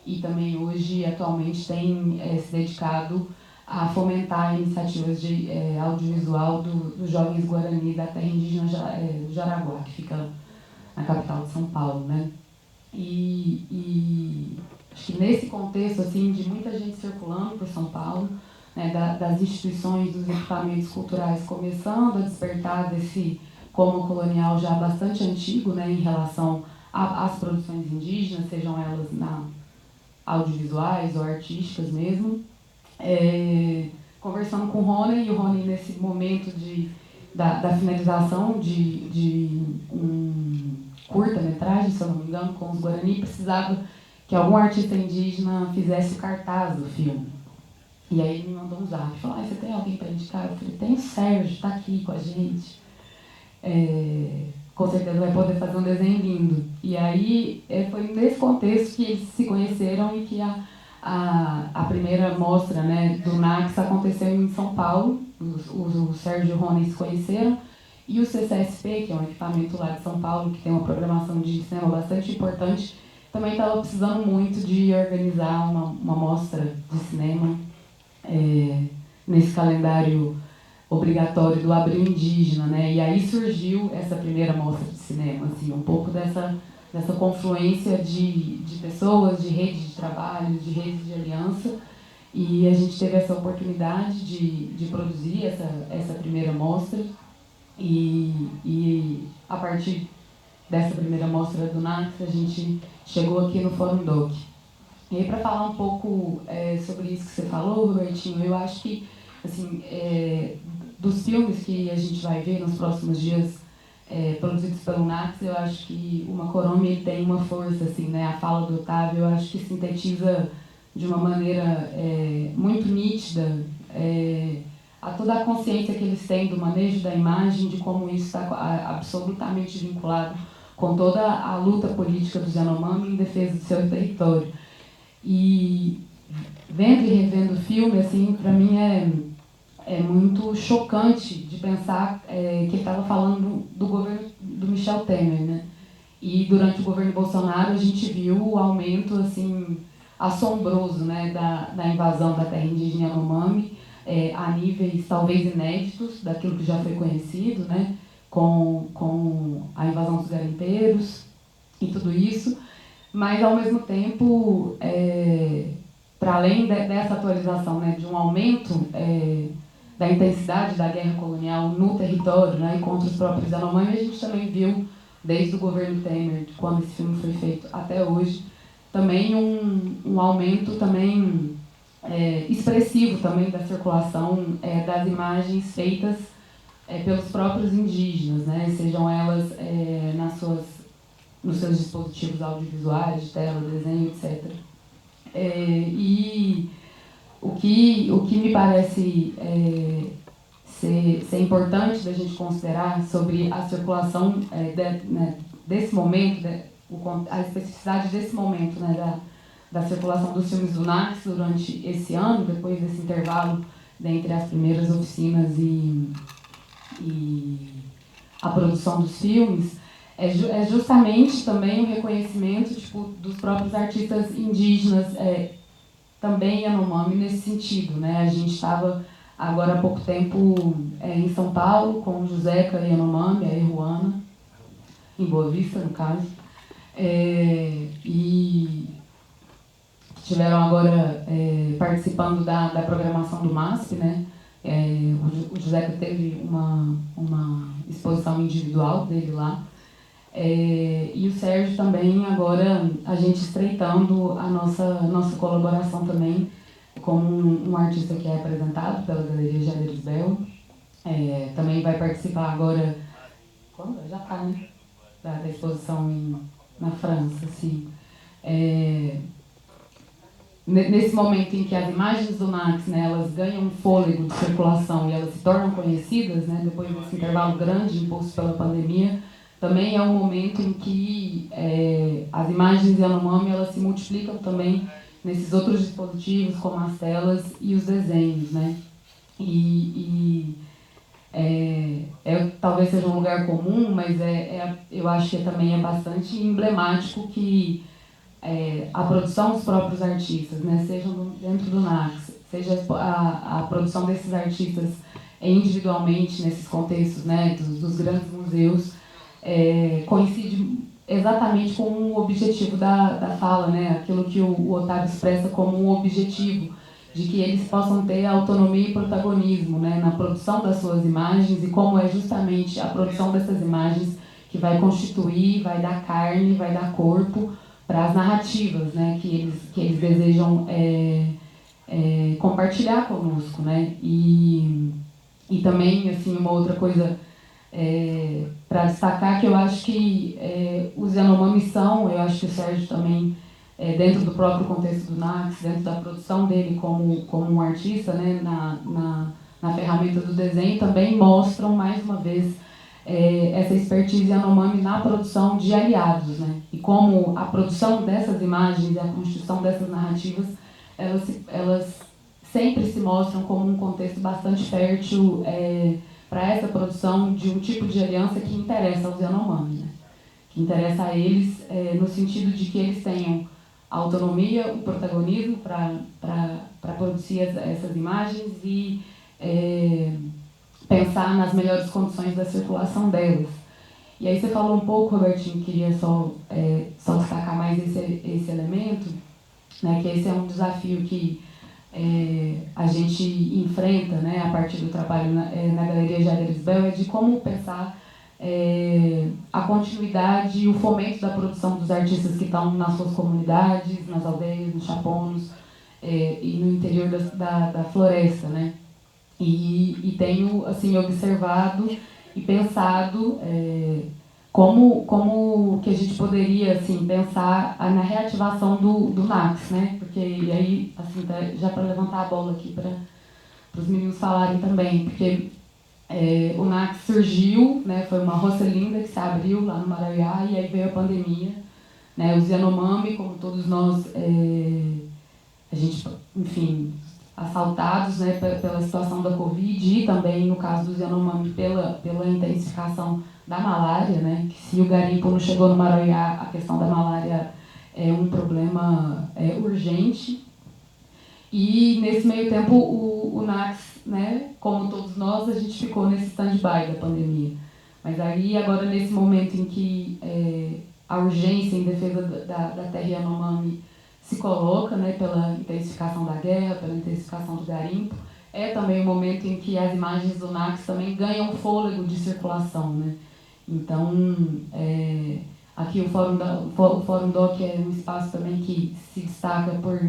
e também hoje, atualmente, tem se dedicado a fomentar iniciativas de audiovisual dos jovens Guarani da terra indígena do Jaraguá, que fica na capital de São Paulo, né? E acho que nesse contexto, assim, de muita gente circulando por São Paulo, né, das instituições, dos equipamentos culturais começando a despertar desse como colonial já bastante antigo, né, em relação às produções indígenas, sejam elas audiovisuais ou artísticas mesmo. Conversando com o Rony, e o Rony nesse momento da finalização de um curta-metragem, se eu não me engano, com os Guarani, precisava que algum artista indígena fizesse o cartaz do filme. E aí ele me mandou um zap, falou, você tem alguém para indicar? Eu falei, tem o Sérgio, está aqui com a gente. Com certeza vai poder fazer um desenho lindo. E aí foi nesse contexto que eles se conheceram e que a primeira mostra, né, do NACS aconteceu em São Paulo. O Sérgio e o Rony se conheceram. E o CCSP, que é um equipamento lá de São Paulo, que tem uma programação de cinema bastante importante, também estava precisando muito de organizar uma mostra de cinema nesse calendário obrigatório do Abril Indígena, né? E aí surgiu essa primeira mostra de cinema, assim, um pouco dessa confluência de pessoas, de redes de trabalho, de redes de aliança, e a gente teve essa oportunidade de produzir essa primeira mostra, e a partir dessa primeira mostra do NACS, a gente chegou aqui no Fórum Doc. E aí, para falar um pouco sobre isso que você falou, Robertinho, eu acho que, assim, dos filmes que a gente vai ver nos próximos dias produzidos pelo Nax, eu acho que o Makoromi ele tem uma força, assim, né? A fala do Otávio, eu acho que sintetiza de uma maneira muito nítida a toda a consciência que eles têm do manejo da imagem, de como isso está absolutamente vinculado com toda a luta política dos Yanomami em defesa do seu território. E vendo e revendo o filme, assim, para mim é muito chocante de pensar que ele estava falando do governo do Michel Temer, né? E durante o governo Bolsonaro a gente viu o aumento assim assombroso, né, da invasão da terra indígena Yanomami, a níveis talvez inéditos daquilo que já foi conhecido, né, com a invasão dos garimpeiros e tudo isso, mas ao mesmo tempo, para além dessa atualização, né, de um aumento da intensidade da guerra colonial no território, né, e contra os próprios Yanomami, a gente também viu, desde o governo Temer, quando esse filme foi feito até hoje, também um aumento também expressivo também da circulação das imagens feitas pelos próprios indígenas, né, sejam elas nos seus dispositivos audiovisuais, de tela, desenho, etc. E o que me parece ser importante da gente considerar sobre a circulação desse momento, a especificidade desse momento, né, da circulação dos filmes do Nax durante esse ano, depois desse intervalo entre as primeiras oficinas e a produção dos filmes, é justamente também o reconhecimento dos próprios artistas indígenas, também Yanomami nesse sentido, né? A gente estava agora há pouco tempo em São Paulo com o Joseca Yanomami, a Eruana, em Boa Vista, no caso, e estiveram agora participando da programação do MASP, né? O Joseca teve uma exposição individual dele lá, e o Sérgio também, agora a gente estreitando a nossa colaboração também como um artista que é apresentado pela Galeria Jader Bel. Também vai participar agora, quando? Já está, né? Da exposição na França, sim. Nesse momento em que as imagens do Nax, né, elas ganham um fôlego de circulação e elas se tornam conhecidas, né, depois desse intervalo grande imposto pela pandemia, também é um momento em que as imagens Yanomami elas se multiplicam também nesses outros dispositivos, como as telas e os desenhos, né? Talvez seja um lugar comum, mas eu acho que também é bastante emblemático que a produção dos próprios artistas, né, seja dentro do Nax, seja a produção desses artistas individualmente nesses contextos, né, dos grandes museus, coincide exatamente com o objetivo da fala, né, aquilo que o Otávio expressa como um objetivo, de que eles possam ter autonomia e protagonismo, né, na produção das suas imagens, e como é justamente a produção dessas imagens que vai constituir, vai dar carne, vai dar corpo para as narrativas, né, que eles desejam compartilhar conosco, né, e também, assim, uma outra coisa para destacar, que eu acho que os Yanomami são, eu acho que o Sérgio também, dentro do próprio contexto do Nax, dentro da produção dele como um artista, né, na ferramenta do desenho, também mostram, mais uma vez, essa expertise Yanomami na produção de aliados, né, e como a produção dessas imagens e a constituição dessas narrativas, elas sempre se mostram como um contexto bastante fértil para essa produção de um tipo de aliança que interessa aos Yanomami, né? Que interessa a eles no sentido de que eles tenham a autonomia, o protagonismo para produzir essas imagens e pensar nas melhores condições da circulação delas. E aí você falou um pouco, Robertinho, queria só destacar mais esse elemento, né, que esse é um desafio que a gente enfrenta, né, a partir do trabalho na Galeria Jader Bel, de como pensar a continuidade e o fomento da produção dos artistas que estão nas suas comunidades, nas aldeias, nos chaponos e no interior da floresta, né? E tenho assim observado e pensado como que a gente poderia assim, pensar na reativação do NACS, né? Porque, e aí, assim, já para levantar a bola aqui para os meninos falarem também, porque o NACS surgiu, né? Foi uma roça linda que se abriu lá no Maraiá, e aí veio a pandemia, né? Os Yanomami, como todos nós, a gente, enfim, assaltados, né, pela situação da Covid, e também, no caso dos Yanomami, pela intensificação da malária, né, que se o garimpo não chegou no Maraiá, a questão da malária é um problema urgente. E, nesse meio tempo, o NACS, né, como todos nós, a gente ficou nesse stand-by da pandemia. Mas aí, agora, nesse momento em que a urgência em defesa da terra Yanomami se coloca, né, pela intensificação da guerra, pela intensificação do garimpo, é também o momento em que as imagens do NACS também ganham fôlego de circulação, né? Então, aqui o Fórum Doc é um espaço também que se destaca por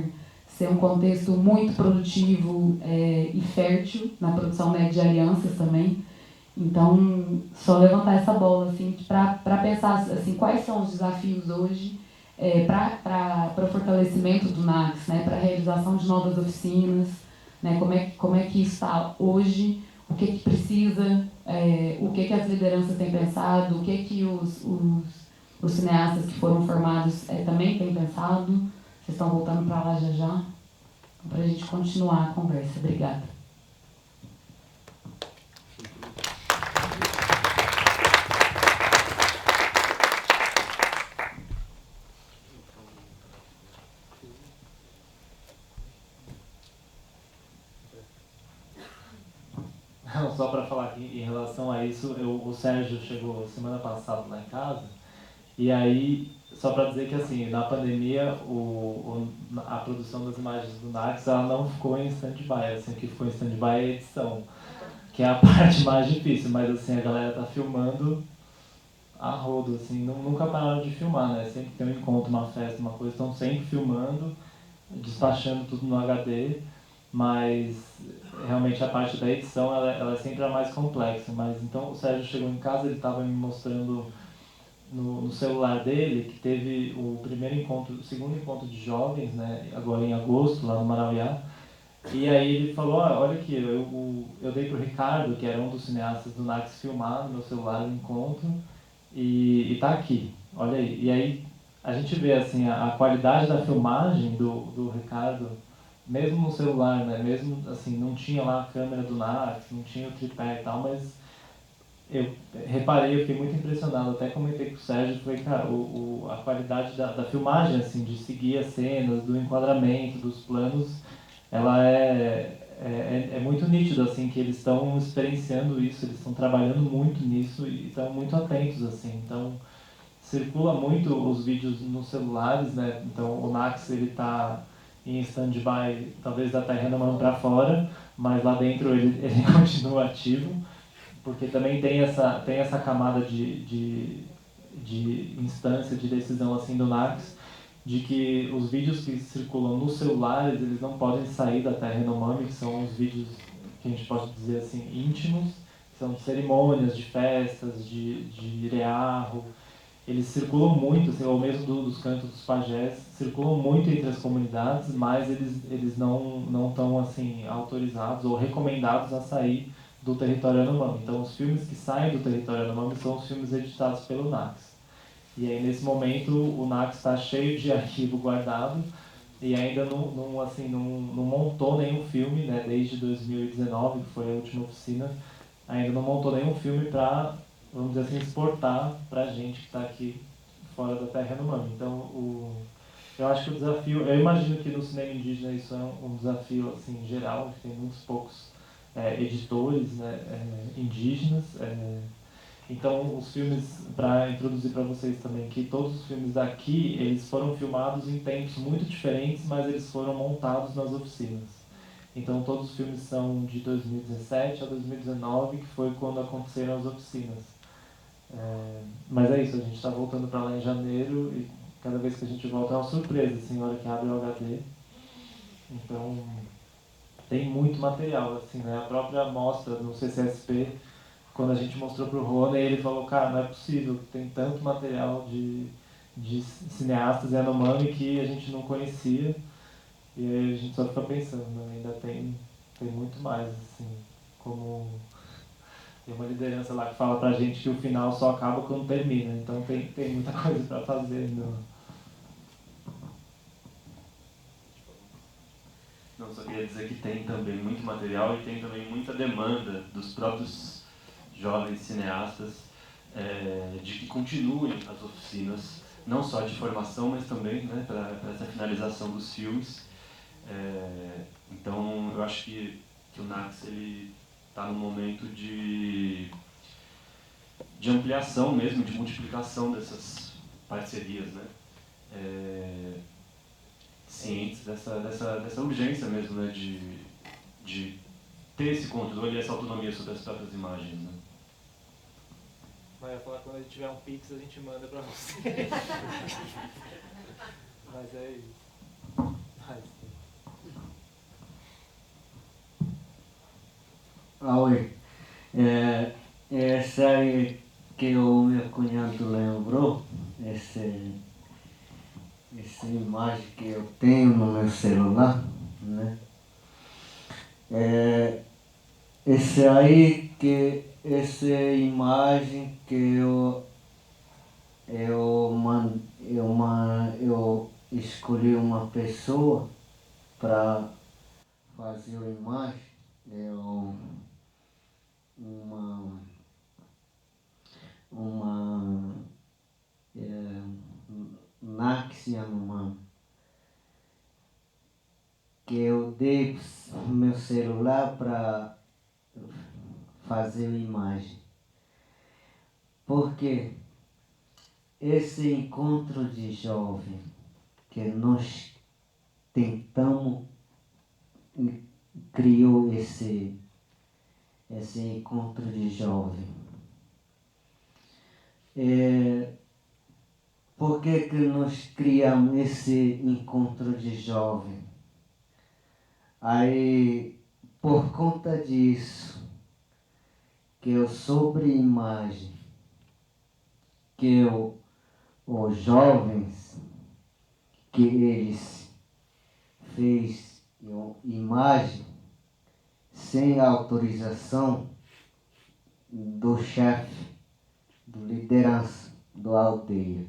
ser um contexto muito produtivo e fértil na produção, né, de alianças também. Então, só levantar essa bola assim, para pensar assim, quais são os desafios hoje para o fortalecimento do NACS, né, para a realização de novas oficinas, né, como é que está hoje, o que precisa, o que as lideranças têm pensado, o que os cineastas que foram formados também têm pensado. Vocês estão voltando para lá já, para a gente continuar a conversa. Obrigada. Só para falar aqui, em relação a isso, o Sérgio chegou semana passada lá em casa, e aí, só para dizer que assim, na pandemia, a produção das imagens do NACS ela não ficou em stand-by, assim, o que ficou em stand-by é a edição, que é a parte mais difícil, mas assim, a galera tá filmando a rodo, assim, nunca pararam de filmar, né? Sempre tem um encontro, uma festa, uma coisa, estão sempre filmando, despachando tudo no HD, mas realmente a parte da edição ela é sempre a mais complexa. Mas então o Sérgio chegou em casa, ele estava me mostrando no celular dele que teve o segundo encontro de jovens, né, agora em agosto, lá no Marauiá. E aí ele falou, olha aqui, eu dei pro Ricardo, que era um dos cineastas do NACS, filmar no meu celular o encontro, e tá aqui, olha aí. E aí a gente vê assim, a qualidade da filmagem do Ricardo, mesmo no celular, né? Mesmo assim, não tinha lá a câmera do NACS, não tinha o tripé e tal, mas eu reparei, eu fiquei muito impressionado, até comentei com o Sérgio, foi, cara, a qualidade da filmagem, assim, de seguir as cenas, do enquadramento, dos planos, ela é muito nítido, assim, que eles estão experienciando isso, eles estão trabalhando muito nisso e estão muito atentos, assim, então circula muito os vídeos nos celulares, né, então o NACS, ele está em stand-by, talvez da terra da mão para fora, mas lá dentro ele continua ativo, porque também tem essa camada de instância, de decisão assim do NACS, de que os vídeos que circulam nos celulares, eles não podem sair da terra Yanomami, que são os vídeos que a gente pode dizer assim, íntimos, que são de cerimônias, de festas, de rearro. Eles circulam muito, assim, ou mesmo dos cantos dos pajés, circulam muito entre as comunidades, mas eles não estão assim, autorizados ou recomendados a sair do território Yanomami. Então, os filmes que saem do território Yanomami são os filmes editados pelo NACS. E aí, nesse momento, o NACS está cheio de arquivo guardado e ainda não montou nenhum filme, né, desde 2019, que foi a última oficina, ainda não montou nenhum filme para, vamos dizer assim, exportar para a gente que está aqui fora da terra Yanomami. Então, eu acho que o desafio, eu imagino que no cinema indígena isso é um desafio assim, geral, que tem muitos poucos editores, né, indígenas. Então, os filmes, para introduzir para vocês também, que todos os filmes daqui, eles foram filmados em tempos muito diferentes, mas eles foram montados nas oficinas. Então, todos os filmes são de 2017 a 2019, que foi quando aconteceram as oficinas. Mas é isso, a gente está voltando para lá em janeiro e cada vez que a gente volta é uma surpresa, assim, na hora que abre o HD. Então, tem muito material, assim, né? A própria mostra no CCSP quando a gente mostrou pro Rony, ele falou, cara, não é possível, tem tanto material de cineastas Yanomami que a gente não conhecia. E aí a gente só fica pensando, né? Ainda tem muito mais, assim, como tem uma liderança lá que fala pra gente que o final só acaba quando termina, então tem muita coisa pra fazer. Não, só queria dizer que tem também muito material e tem também muita demanda dos próprios jovens cineastas de que continuem as oficinas, não só de formação, mas também, né, para essa finalização dos filmes. Então, eu acho que o NACS está num momento de ampliação mesmo, de multiplicação dessas parcerias, né? Cientes dessa urgência mesmo, né, de ter esse controle e essa autonomia sobre as próprias imagens, né? Mas eu ia falar que quando a gente tiver um Pix, a gente manda pra você. Mas é isso. Oi, essa aí que o meu cunhado lembrou, essa imagem que eu tenho no meu celular, né? Essa imagem que eu escolhi uma pessoa para fazer a imagem, uma NACS Yanomami, que eu dei meu celular para fazer a imagem. Porque esse encontro de jovem que nós tentamos, criou esse encontro de jovem. Por que nós criamos esse encontro de jovem? Aí, por conta disso, que eu sobre imagem, que os jovens, que eles fez imagem sem autorização do chefe, do liderança, do aldeia.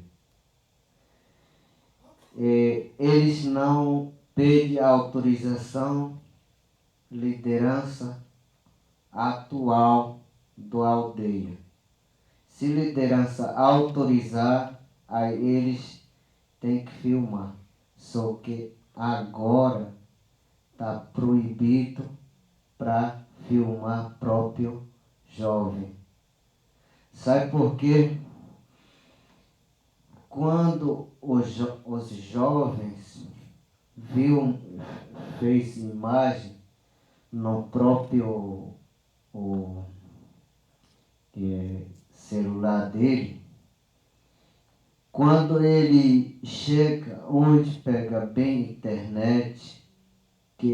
Eles não pedem autorização, liderança atual do aldeia. Se liderança autorizar, aí eles têm que filmar. Só que agora está proibido para filmar próprio jovem. Sabe por quê? Quando os jovens fez imagem no próprio celular dele, quando ele chega onde pega bem internet, que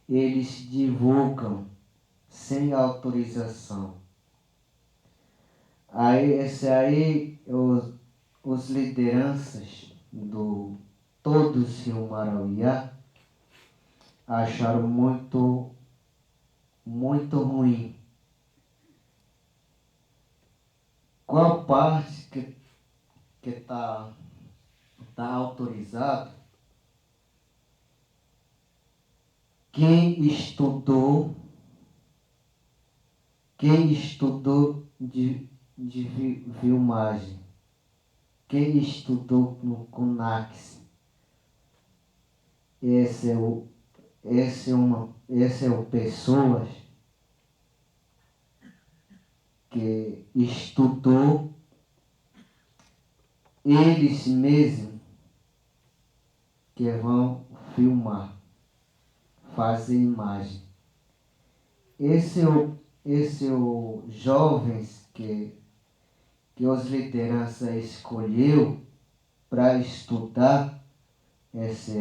eles divulgam sem autorização. Aí os lideranças do todos Rio Marauiá acharam muito, muito ruim. Qual parte que tá autorizado? Quem estudou de filmagem, quem estudou no CONAX, esse é o pessoas que estudou, eles mesmos que vão filmar, fazer imagem. Esse é o jovens que os lideranças escolheu para estudar essa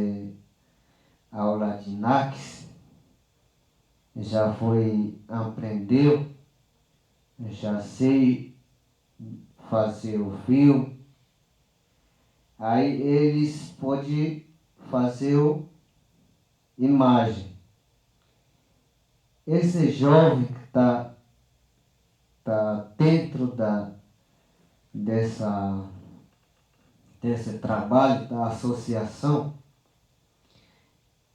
aula de NACS, já aprendeu, já sei fazer o filme, aí eles podem fazer a imagem. Esse jovem que está dentro desse trabalho da associação,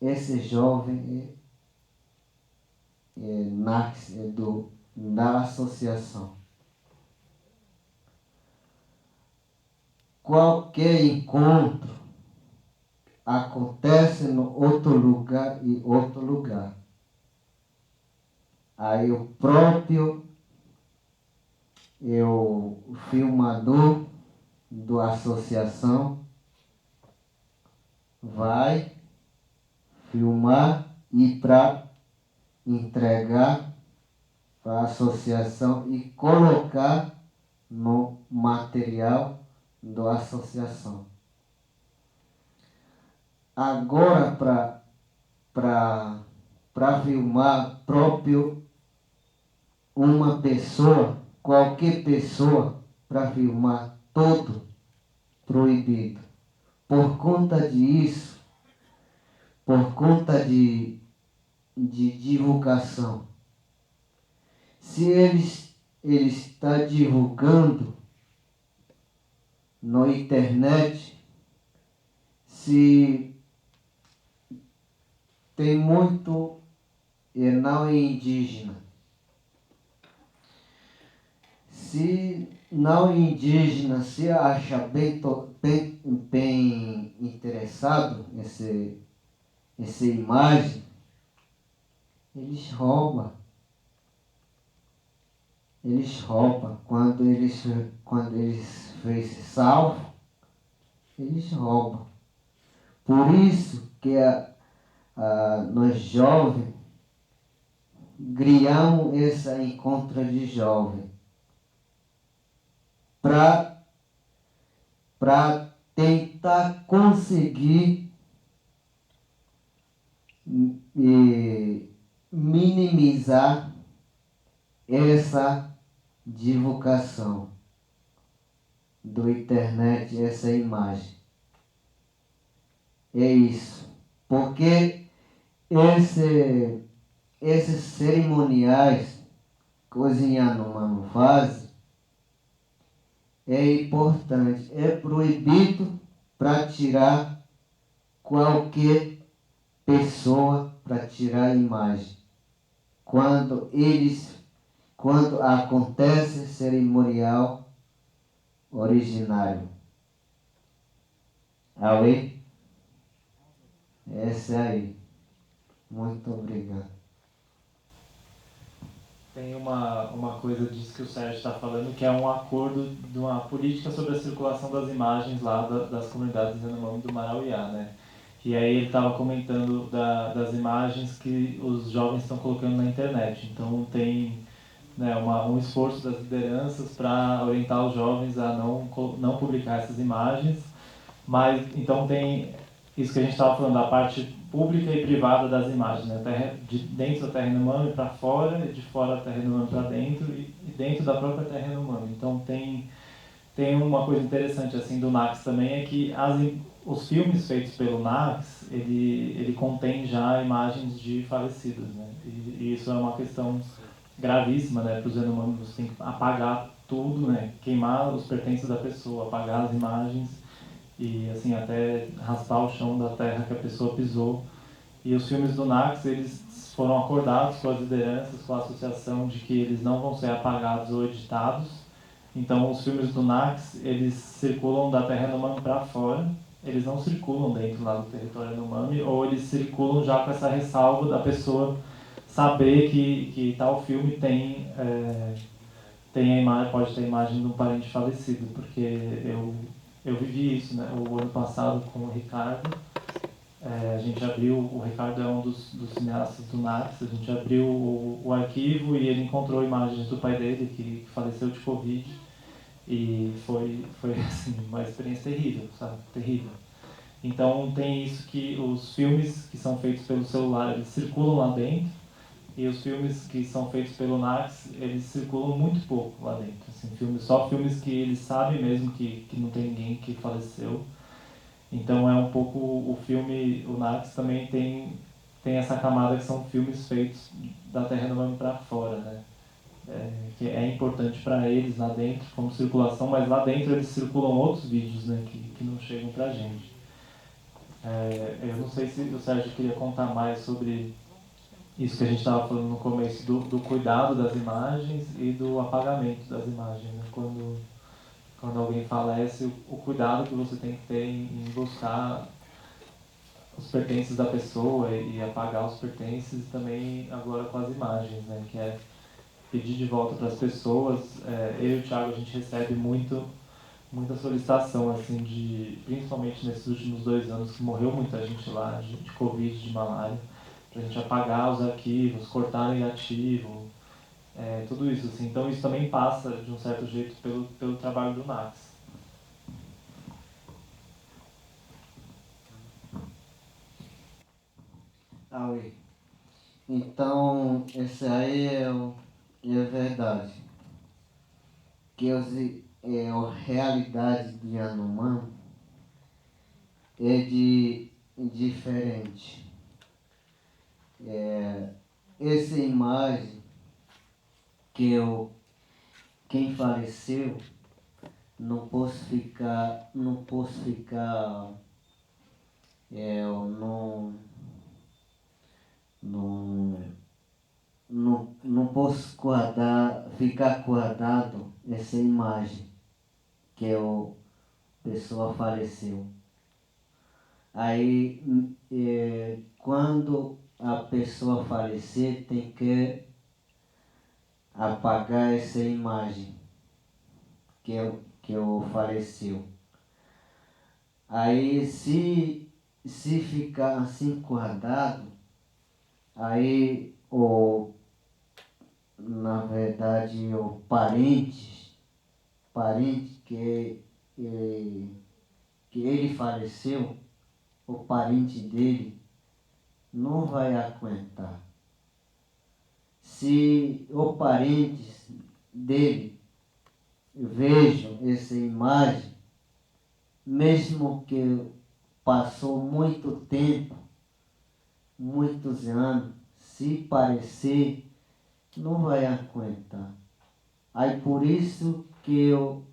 esse jovem nasce da associação. Qualquer encontro acontece no outro lugar e outro lugar. Aí o próprio o filmador da associação vai filmar e para entregar para a associação e colocar no material da associação. Agora, para filmar próprio uma pessoa, qualquer pessoa, para filmar todo proibido. Por conta disso, por conta de divulgação. Se ele está divulgando na internet, se tem muito não é indígena. Se não é indígena se acha bem interessado essa imagem, eles roubam. Eles roubam. Quando eles fez salvo, eles roubam. Por isso que nós jovens criamos esse encontro de jovens para tentar conseguir minimizar essa divulgação do internet, essa imagem. É isso. Porque esses cerimoniais que os Yanomami fazem é importante, é proibido para tirar qualquer pessoa para tirar a imagem. Quando acontece cerimonial originário. Aue? Essa aí. Muito obrigado. Tem uma coisa disso que o Sérgio está falando, que é um acordo de uma política sobre a circulação das imagens lá das comunidades Yanomami do Marauiá, né? E aí ele estava comentando das imagens que os jovens estão colocando na internet. Então tem, né, um esforço das lideranças para orientar os jovens a não publicar essas imagens, mas então tem isso que a gente estava falando, da parte pública e privada das imagens, né? De dentro da terra Yanomami para fora, e de fora da terra Yanomami para dentro, e dentro da própria terra Yanomami. Então tem uma coisa interessante assim do NACS também, é que os filmes feitos pelo NACS, ele contém já imagens de falecidos, né? E isso é uma questão gravíssima, né, para os Yanomami. Você tem que apagar tudo, né, queimar os pertences da pessoa, apagar as imagens e assim até raspar o chão da terra que a pessoa pisou. E os filmes do NACS, eles foram acordados com as lideranças, com a associação, de que eles não vão ser apagados ou editados. Então os filmes do NACS, eles circulam da terra Yanomami para fora, eles não circulam dentro lá do território Yanomami, ou eles circulam já com essa ressalva da pessoa saber que tal filme tem a imagem, pode ter a imagem de um parente falecido, porque eu vivi isso, né? O ano passado com o Ricardo, a gente abriu, o Ricardo é um dos cineastas do NACS, a gente abriu o arquivo e ele encontrou imagens do pai dele que faleceu de Covid, e foi assim, uma experiência terrível, sabe? Terrível. Então tem isso, que os filmes que são feitos pelo celular, eles circulam lá dentro, E os filmes que são feitos pelo Nax, eles circulam muito pouco lá dentro. Assim, só filmes que eles sabem mesmo que não tem ninguém que faleceu. Então é um pouco o filme, o Nax também tem essa camada que são filmes feitos da Terra Renovando para fora, né? Que é importante para eles lá dentro como circulação, mas lá dentro eles circulam outros vídeos, né, que não chegam para a gente. Eu não sei se o Sérgio queria contar mais sobre isso que a gente estava falando no começo, do cuidado das imagens e do apagamento das imagens, né? Quando alguém falece, o cuidado que você tem que ter em buscar os pertences da pessoa e apagar os pertences, e também agora com as imagens, né? Que é pedir de volta para as pessoas. Eu e o Thiago, a gente recebe muita solicitação, assim, principalmente nesses últimos 2 anos, que morreu muita gente lá, de Covid, de malária, para a gente apagar os arquivos, cortar negativo, tudo isso, assim. Então isso também passa, de um certo jeito, pelo trabalho do Nax. Aue. Então, esse aí é verdade. Que a realidade de Yanomami é diferente. Essa imagem quem faleceu, eu não, não posso ficar guardado essa imagem que a pessoa faleceu. Aí, quando a pessoa falecer, tem que apagar essa imagem que eu faleceu. Aí, se ficar assim guardado, aí, na verdade, o parente que ele faleceu, o parente dele não vai aguentar. Se o parente dele vejam essa imagem, mesmo que passou muito tempo, muitos anos, se parecer, não vai aguentar. Aí por isso que o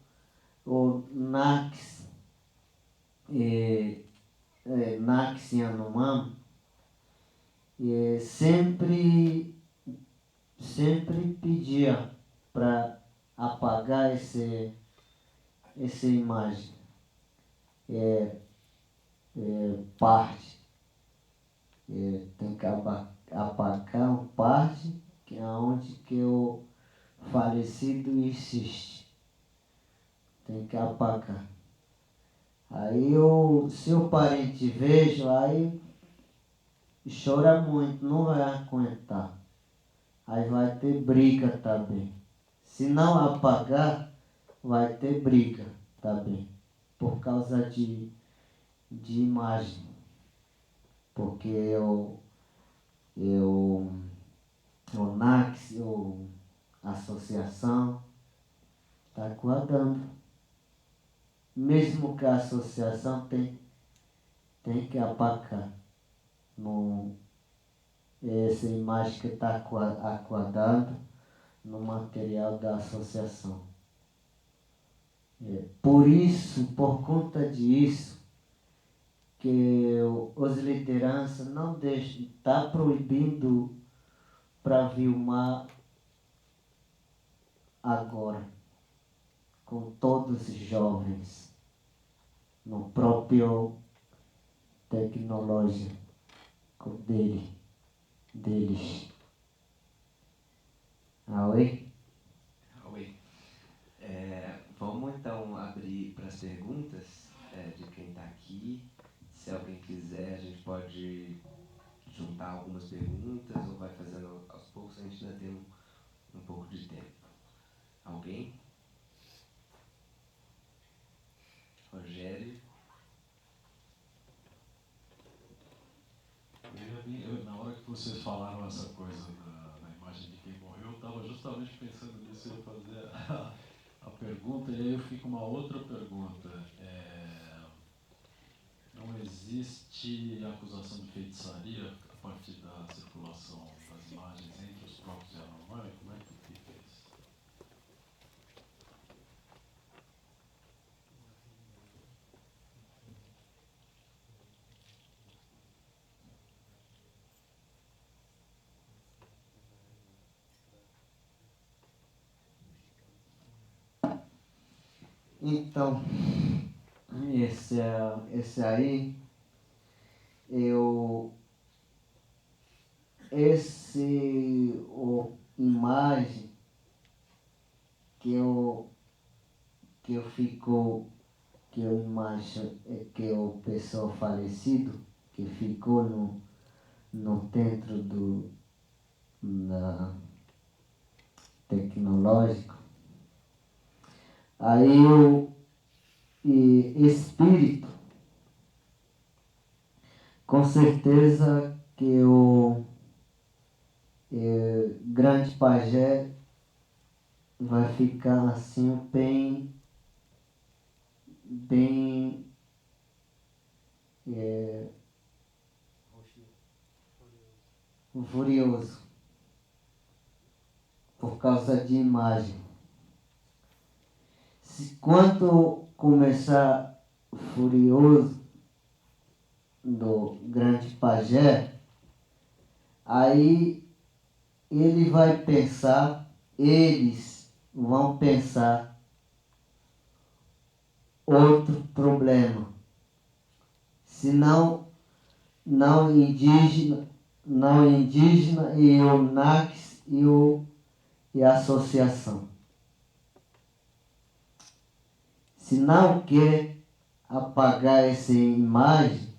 Nax, Nax Yanomami, sempre pedia para apagar essa imagem. Parte. Tem que apagar uma parte que é onde que o falecido existe. Tem que apagar. Aí se o parente veja, aí chora muito, não vai aguentar. Aí vai ter briga também. Se não apagar, vai ter briga também. Por causa de imagem. Porque o NAX, a associação, está guardando. Mesmo que a associação tem que apagar essa imagem que está guardando no material da associação. Por isso, por conta disso, que os lideranças não deixam, está proibindo para filmar agora, com todos os jovens, no próprio tecnologia deles. Oi? Oi. Vamos então abrir para as perguntas de quem está aqui. Se alguém quiser, a gente pode juntar algumas perguntas ou vai fazendo aos poucos, a gente ainda tem um pouco de tempo. Alguém? Rogério? Na hora que vocês falaram essa coisa justamente pensando nisso, eu ia fazer a pergunta, e aí eu fico uma outra pergunta. Não existe acusação de feitiçaria a partir da circulação das imagens entre os próprios Yanomami? Como é que fica isso? Então, esse aí, imagem que eu imagino que o pessoal falecido que ficou no dentro na tecnológico, aí e espírito, com certeza que o grande pajé vai ficar assim bem furioso por causa de imagem. Quando começar furioso do grande pajé, aí eles vão pensar outro problema. Senão, não indígena e o NACS e a associação. Se não quer apagar essa imagem,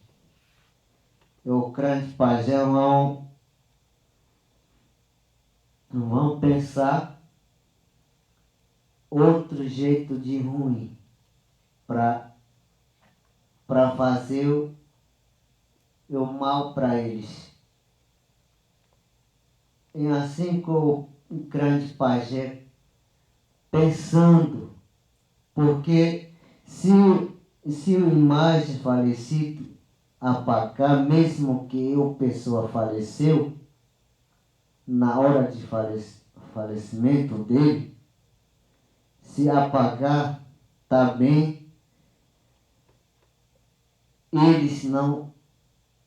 o grande pajé vão pensar outro jeito de ruim para fazer o mal para eles. E assim com o grande pajé pensando, porque se o imagem falecido apagar, mesmo que a pessoa faleceu, na hora de falecimento dele, se apagar, tá bem, eles não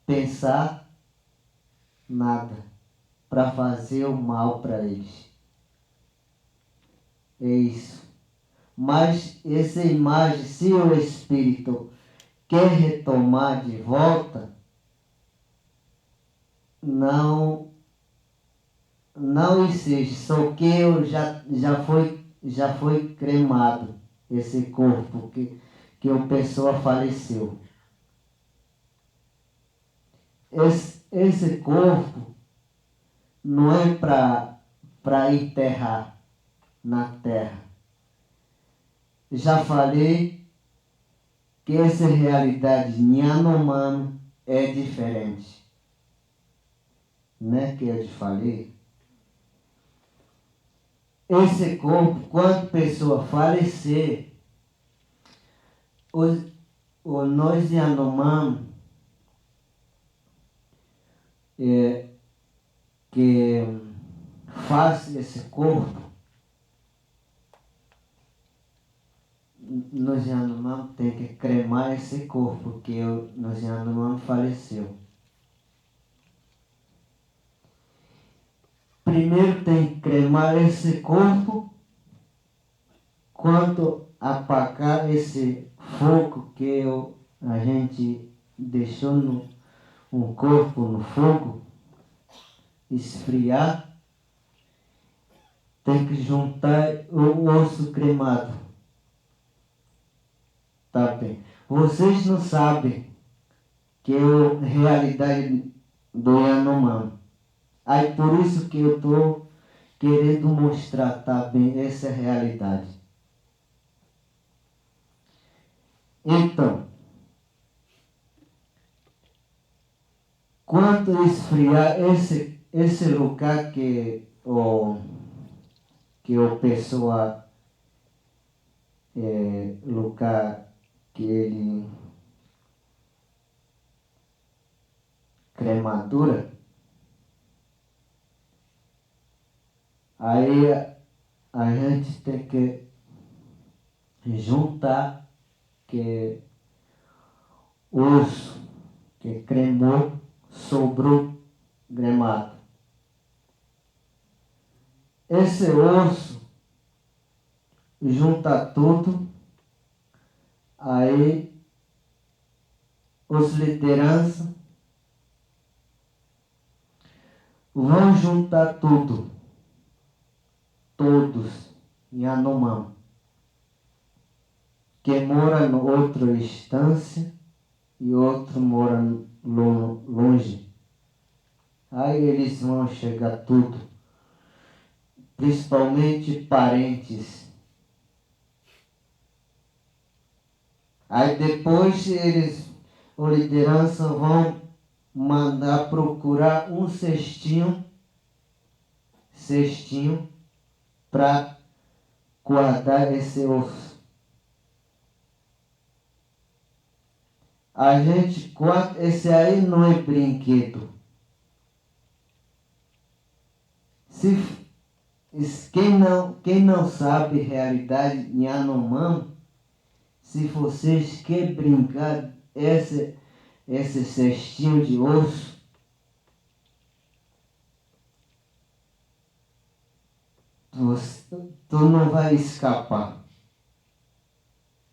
pensar nada para fazer o mal para eles. É isso. Mas essa imagem, se o espírito quer retomar de volta, não existe, só que eu já foi cremado esse corpo que a pessoa faleceu. Esse corpo não é para enterrar na terra. Já falei que essa realidade Yanomami é diferente. Não é que eu te falei? Esse corpo, quando a pessoa falecer, nós Yanomami que faz esse corpo, nós Yanomami tem que cremar esse corpo, porque nós Yanomami faleceu. Primeiro tem que cremar esse corpo, quando apagar esse fogo que a gente deixou um corpo no fogo, esfriar, tem que juntar o osso cremado. Tá bem. Vocês não sabem que é a realidade do Yanomami. Aí por isso que eu estou querendo mostrar também essa realidade. Então, quando esfriar esse lugar que que a pessoa lugar que ele cremadura, aí a gente tem que juntar que osso que cremou sobrou gremado. Esse osso junta tudo, aí os lideranças vão juntar tudo, todos, em Anomam, que mora em outra instância e outro mora longe. Aí eles vão chegar tudo, principalmente parentes. Aí depois a liderança vão mandar procurar um cestinho para guardar esse osso. A gente guarda, esse aí não é brinquedo. Quem não sabe a realidade em Anomam, se vocês querem brincar esse cestinho de osso, tu não vai escapar.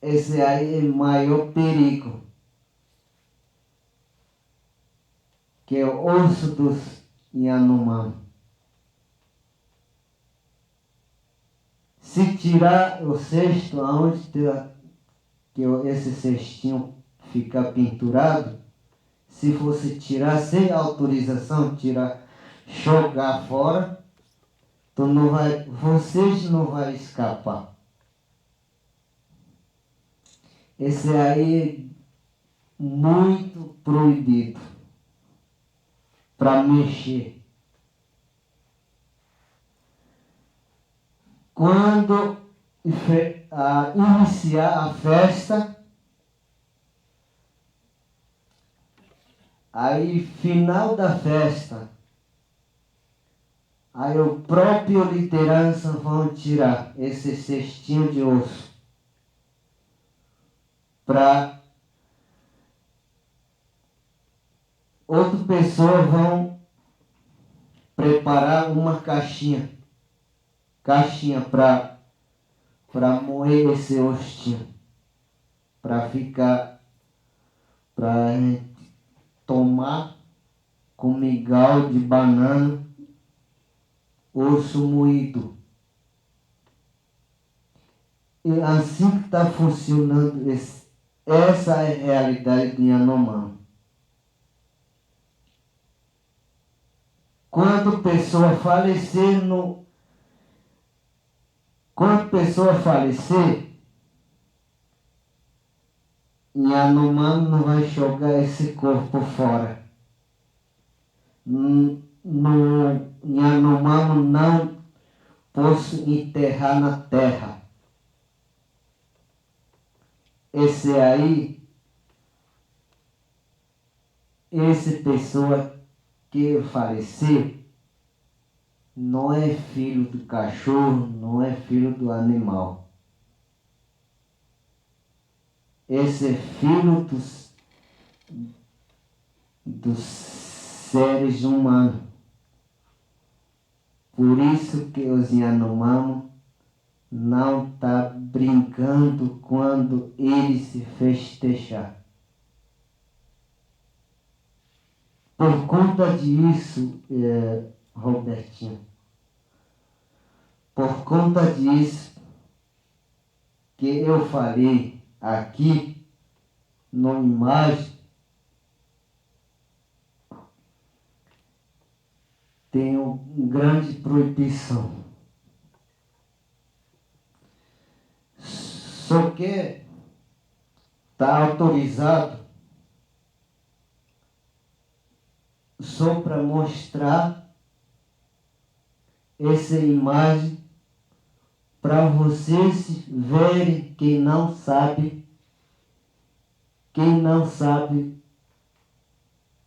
Esse aí é o maior perigo, que é o osso dos Yanomami. Se tirar o cesto, aonde que esse cestinho fica pendurado, se fosse tirar sem autorização, jogar fora, vocês não vão escapar. Esse aí é muito proibido para mexer. Quando iniciar a festa, aí final da festa, aí o próprio liderança vão tirar esse cestinho de osso para outra pessoa vão preparar uma caixinha para moer esse ostinho, para tomar com migal de banana, osso moído. E assim que está funcionando, essa é a realidade de Yanomami. Quando pessoa falecer, Yanomami não vai jogar esse corpo fora. Yanomami não posso enterrar na terra. Essa pessoa que falecer não é filho do cachorro, não é filho do animal. Esse é filho dos seres humanos. Por isso que os Yanomami não está brincando quando ele se festejar. Por conta disso, Robertinho, por conta disso que eu falei aqui na imagem, tem uma grande proibição. Só que está autorizado só para mostrar essa imagem para vocês verem quem não sabe,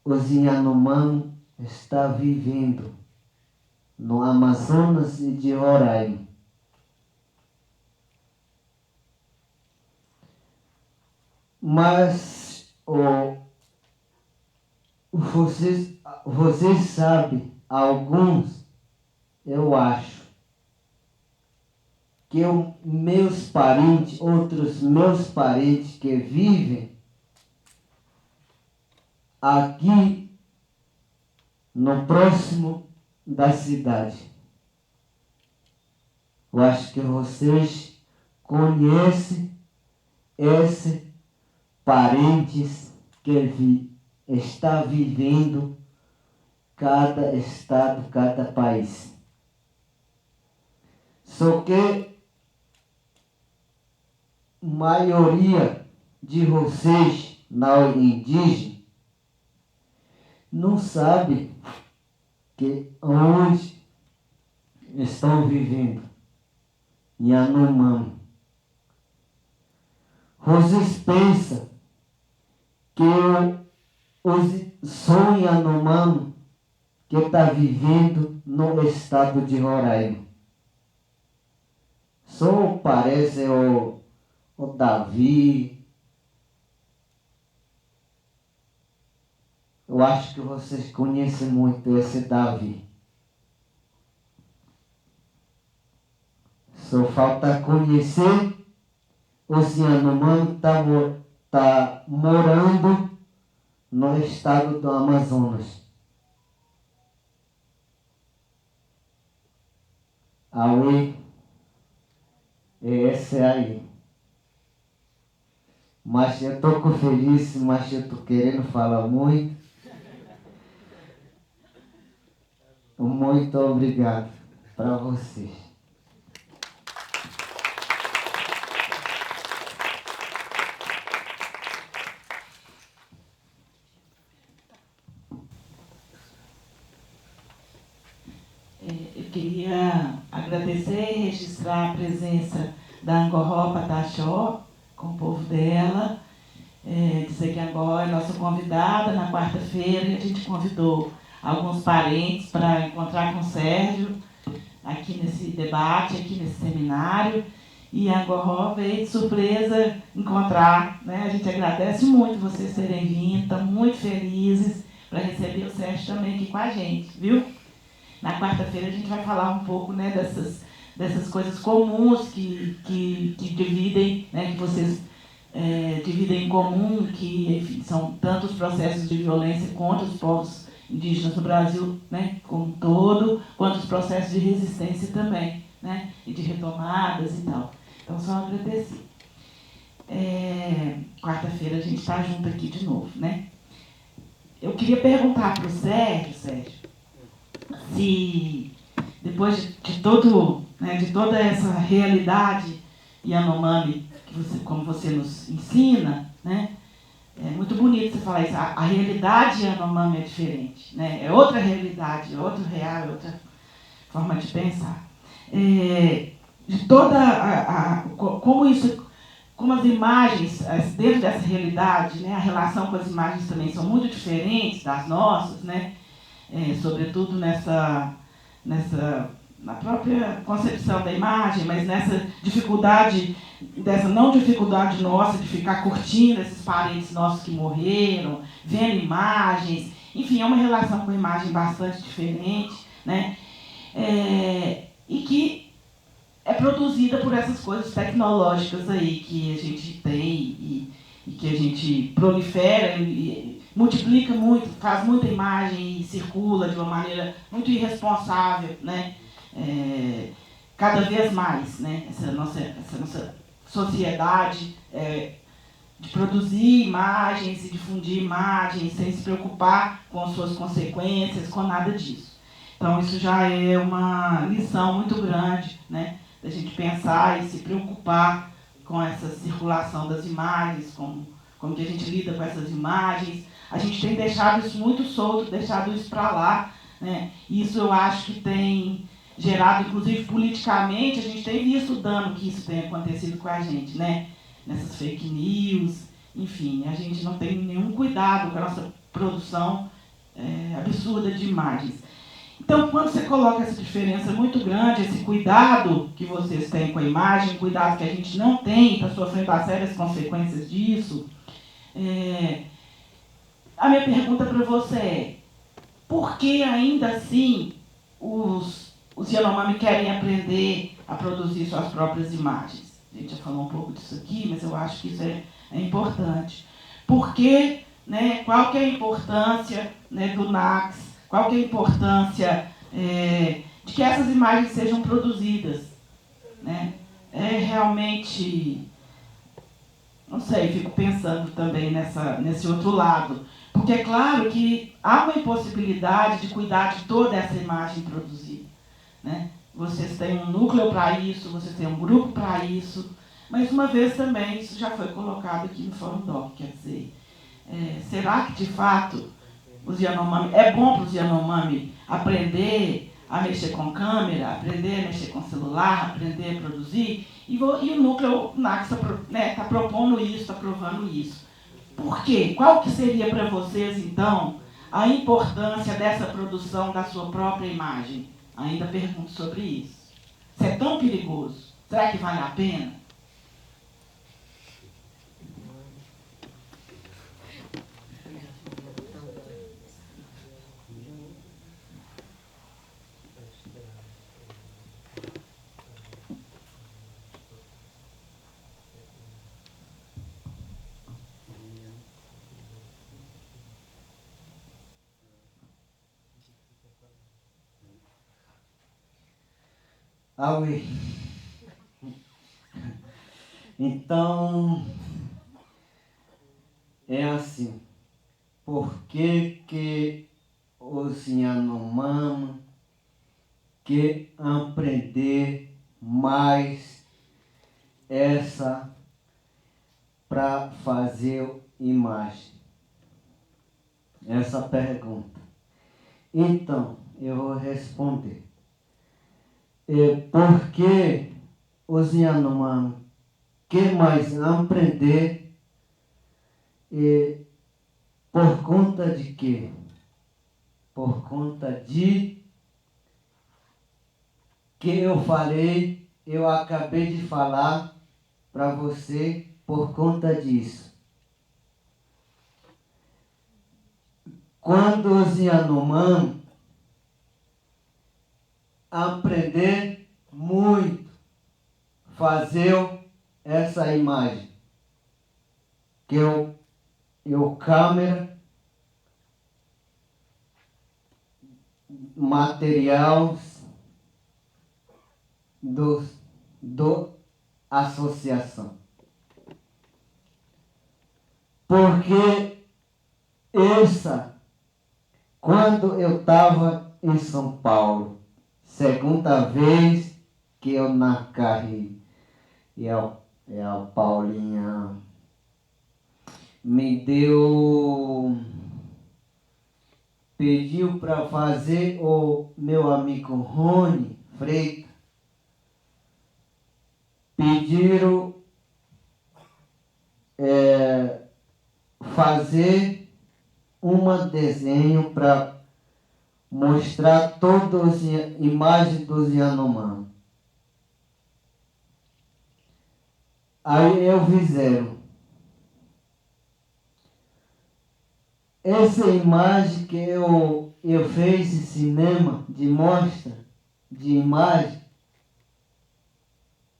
os Yanomami está vivendo no Amazonas e de Roraima. Mas vocês sabem, alguns, eu acho, que meus parentes, outros meus parentes que vivem aqui no próximo da cidade. Eu acho que vocês conhecem esses parentes que está vivendo cada estado, cada país. Só que maioria de vocês, não indígenas, não sabe que onde estão vivendo Yanomami. Vocês pensam que são Yanomami que está vivendo no estado de Roraima. Só parece o Davi. Eu acho que vocês conhecem muito esse Davi. Só falta conhecer os Yanomami tá morando no estado do Amazonas. Aí, esse aí. Mas eu estou feliz, mas eu estou querendo falar muito. Muito obrigado para vocês. Eu queria agradecer e registrar a presença da Angoró Pataxó com o povo dela. Dizer que a Angoró é nossa convidada na quarta-feira e a gente convidou alguns parentes para encontrar com o Sérgio aqui nesse debate, aqui nesse seminário. E a Angoró veio de surpresa encontrar, né? A gente agradece muito vocês terem vindo, estamos muito felizes para receber o Sérgio também aqui com a gente, viu? Na quarta-feira a gente vai falar um pouco, né, dessas coisas comuns que dividem, né, que vocês dividem em comum, que, enfim, são tanto os processos de violência contra os povos indígenas no Brasil, né, como um todo, quanto os processos de resistência também, né, e de retomadas e tal. Então, só agradecer. Quarta-feira a gente está junto aqui de novo, né? Eu queria perguntar para o Sérgio, se depois de toda essa realidade Yanomami, como você nos ensina, né? É muito bonito você falar isso. A realidade Yanomami é diferente, né? É outra realidade, é outro real, é outra forma de pensar. De toda como as imagens dentro dessa realidade, né? A relação com as imagens também são muito diferentes das nossas, né? Sobretudo na própria concepção da imagem, mas nessa dificuldade, dessa não dificuldade nossa de ficar curtindo esses parentes nossos que morreram, vendo imagens, enfim, é uma relação com a imagem bastante diferente, né? E que é produzida por essas coisas tecnológicas aí que a gente tem e que a gente prolifera e multiplica muito, faz muita imagem e circula de uma maneira muito irresponsável, né? Cada vez mais, né? Essa nossa sociedade de produzir imagens e difundir imagens sem se preocupar com as suas consequências, com nada disso. Então, isso já é uma lição muito grande, né? Da gente pensar e se preocupar com essa circulação das imagens, como que a gente lida com essas imagens. A gente tem deixado isso muito solto, deixado isso para lá, né? E isso eu acho que tem gerado, inclusive politicamente, a gente tem visto o dano que isso tem acontecido com a gente, né? Nessas fake news, enfim, a gente não tem nenhum cuidado com a nossa produção absurda de imagens. Então, quando você coloca essa diferença muito grande, esse cuidado que vocês têm com a imagem, cuidado que a gente não tem, está sofrendo as sérias consequências disso, a minha pergunta para você é: por que ainda assim os Yanomami querem aprender a produzir suas próprias imagens? A gente já falou um pouco disso aqui, mas eu acho que isso é importante. Por que, né, qual que é a importância, né, do NACS? Qual que é a importância de que essas imagens sejam produzidas? Né? É realmente, não sei, fico pensando também nesse outro lado. Porque é claro que há uma impossibilidade de cuidar de toda essa imagem produzida. Né? Vocês têm um núcleo para isso, vocês têm um grupo para isso, mas uma vez também isso já foi colocado aqui no Fórum Doc, quer dizer, será que de fato os Yanomami, é bom para os Yanomami aprender a mexer com câmera, aprender a mexer com celular, aprender a produzir, e o núcleo NACS está propondo isso, está provando isso. Por quê? Qual que seria para vocês, então, a importância dessa produção da sua própria imagem? Ainda pergunto sobre isso. Se é tão perigoso, será que vale a pena? Aui. Então, é assim, por que os Yanomami querem aprender mais essa para fazer imagem? Essa pergunta. Então, eu vou responder. Porque os Yanomami querem mais aprender por conta de quê? Por conta de que eu acabei de falar para você por conta disso. Quando os Yanomami aprender muito, fazer essa imagem, que eu câmera, materiais do associação. Porque quando eu estava em São Paulo, segunda vez que eu na carreira, e a Paulinha me pediu para fazer o meu amigo Rony Freitas, pediram fazer um desenho para mostrar todas as imagens dos Yanomami. Aí eu fizeram. Essa imagem que eu fiz em cinema, de mostra, de imagem,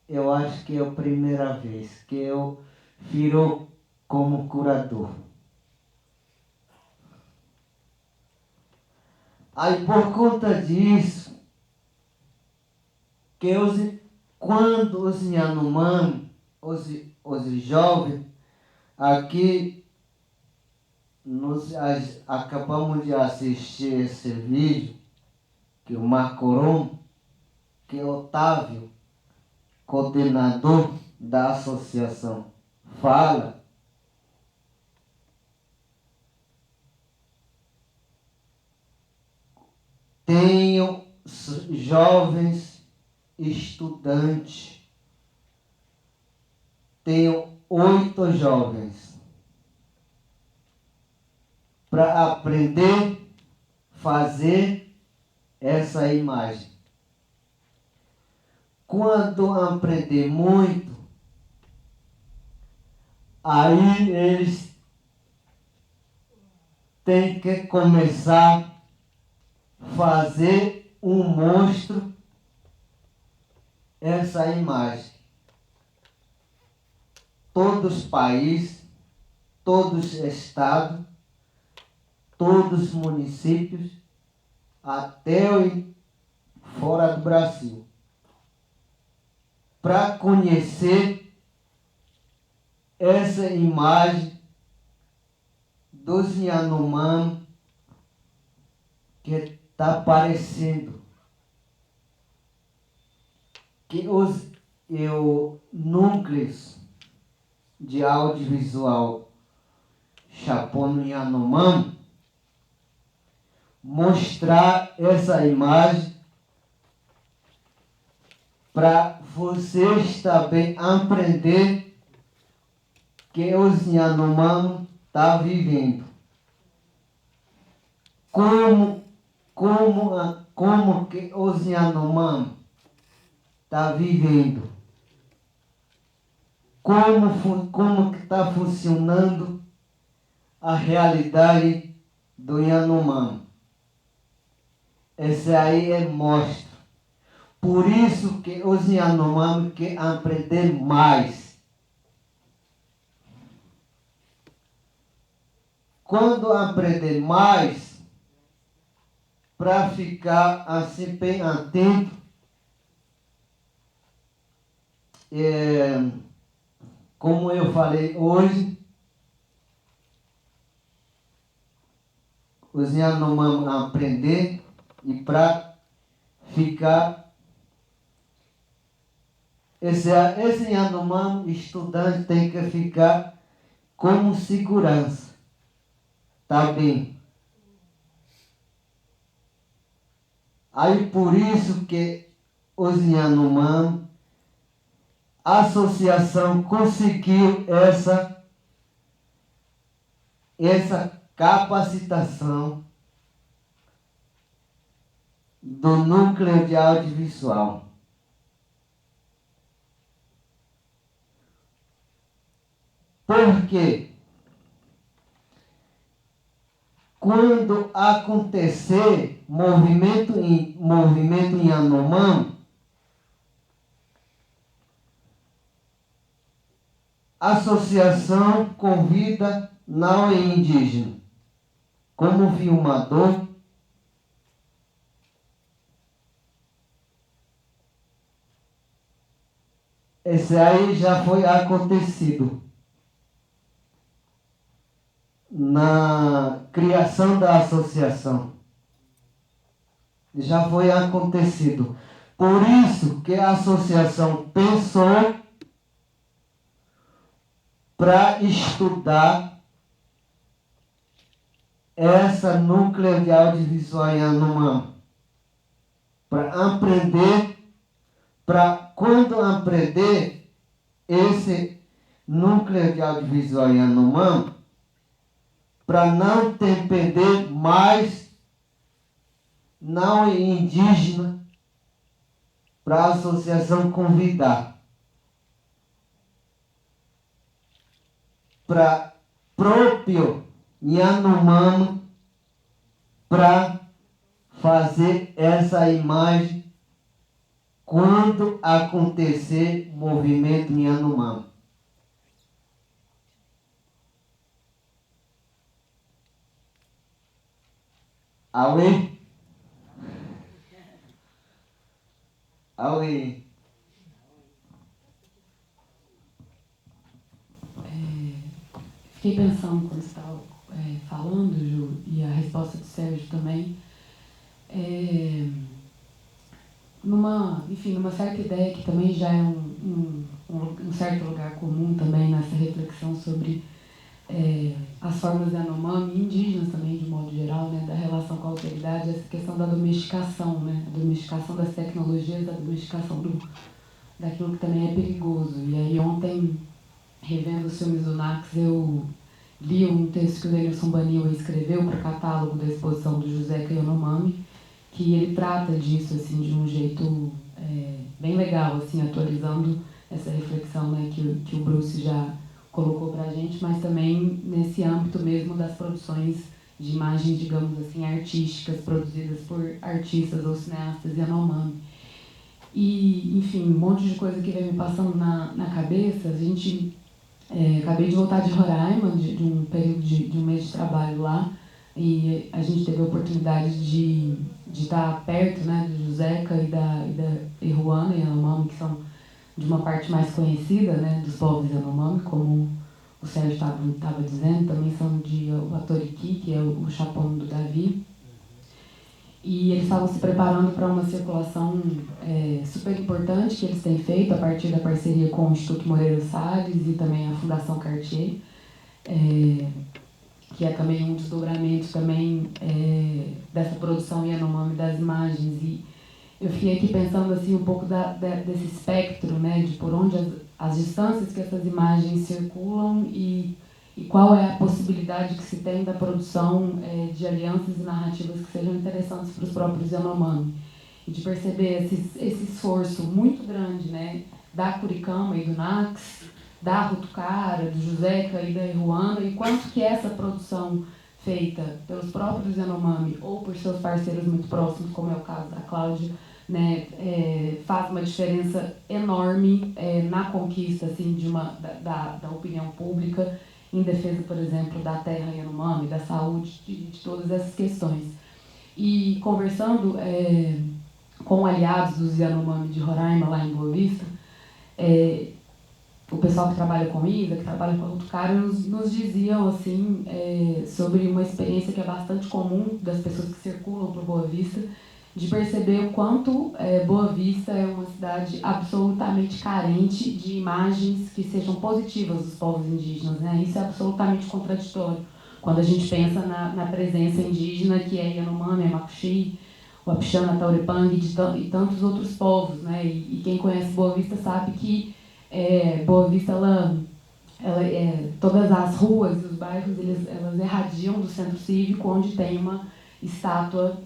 eu acho que é a primeira vez que eu virou como curador. Aí por conta disso, quando os Yanomami, os jovens, aqui nós acabamos de assistir esse vídeo, que o Marcoron, que é Otávio, coordenador da associação, fala, tenho jovens estudantes. Tenho 8 jovens para aprender a fazer essa imagem. Quando aprender muito, aí eles têm que começar a fazer um monstro, essa imagem. Todos os países, todos os estados, todos os municípios, até fora do Brasil, para conhecer essa imagem dos Yanomami que está aparecendo, que os núcleos de audiovisual Chapono Yanomami mostrar essa imagem para vocês também aprender que os Yanomami estão vivendo. Como que os Yanomami estão vivendo? Como que está funcionando a realidade do Yanomami? Esse aí é mostra. Por isso que os Yanomami querem aprender mais. Quando aprender mais, para ficar assim bem atento, como eu falei hoje, os Yanomami aprender e para ficar esse Yanomami estudante tem que ficar como segurança, tá bem? Aí por isso que os Yanomami, a associação conseguiu essa capacitação do núcleo de audiovisual. Por quê? Quando acontecer movimento em Yanomami, a associação convida não indígena como filmador, esse aí já foi acontecido na criação da associação. Já foi acontecido. Por isso que a associação pensou para estudar essa núcleo de audiovisual Yanomami, para aprender, para quando aprender esse núcleo de audiovisual Yanomami, para não depender mais não indígena, para a associação convidar para próprio Yanomami para fazer essa imagem quando acontecer movimento Yanomami. Aue? Aue? Fiquei pensando quando você estava falando, Ju, e a resposta do Sérgio também, numa certa ideia que também já é um certo lugar comum também nessa reflexão sobre as formas Yanomami, indígenas também, de modo geral, né, da relação com a alteridade, essa questão da domesticação, né, a domesticação das tecnologias, da domesticação daquilo que também é perigoso. E aí ontem, revendo os filmes do Nax, eu li um texto que o Denilson Banil escreveu para o catálogo da exposição do José Yanomami, que ele trata disso assim, de um jeito bem legal, assim, atualizando essa reflexão, né, que o Bruce já colocou para a gente, mas também nesse âmbito mesmo das produções de imagens, digamos assim, artísticas, produzidas por artistas ou cineastas Yanomami. E, enfim, um monte de coisa que veio me passando na cabeça. A gente, acabei de voltar de Roraima, de um período de um mês de trabalho lá, e a gente teve a oportunidade de estar perto, né, do Joseca e da Iruana Yanomami, que são de uma parte mais conhecida, né, dos povos Yanomami, como o Sérgio estava dizendo, também são de Atoriki, que é o chapão do Davi. E eles estavam se preparando para uma circulação super importante que eles têm feito a partir da parceria com o Instituto Moreira Salles e também a Fundação Cartier, que é também um desdobramento também dessa produção Yanomami das imagens. E eu fiquei aqui pensando assim, um pouco desse espectro, né, de por onde as distâncias que essas imagens circulam e qual é a possibilidade que se tem da produção de alianças e narrativas que sejam interessantes para os próprios Yanomami. E de perceber esse esforço muito grande, né, da Curicama e do Nax, da Rutucara, do Joseca e da Iruana, e quanto que essa produção feita pelos próprios Yanomami ou por seus parceiros muito próximos, como é o caso da Cláudia, né, faz uma diferença enorme na conquista assim, da opinião pública, em defesa, por exemplo, da terra Yanomami, da saúde, de todas essas questões. E conversando com aliados dos Yanomami de Roraima, lá em Boa Vista, o pessoal que trabalha com Isa, que trabalha com a Rutucara, nos diziam assim, sobre uma experiência que é bastante comum das pessoas que circulam por Boa Vista, de perceber o quanto Boa Vista é uma cidade absolutamente carente de imagens que sejam positivas dos povos indígenas, né? Isso é absolutamente contraditório quando a gente pensa na presença indígena que é Yanomami, Makuxi, o Apixana, Taurepang e tantos outros povos, né? E quem conhece Boa Vista sabe que Boa Vista, todas as ruas e os bairros, elas irradiam do centro cívico, onde tem uma estátua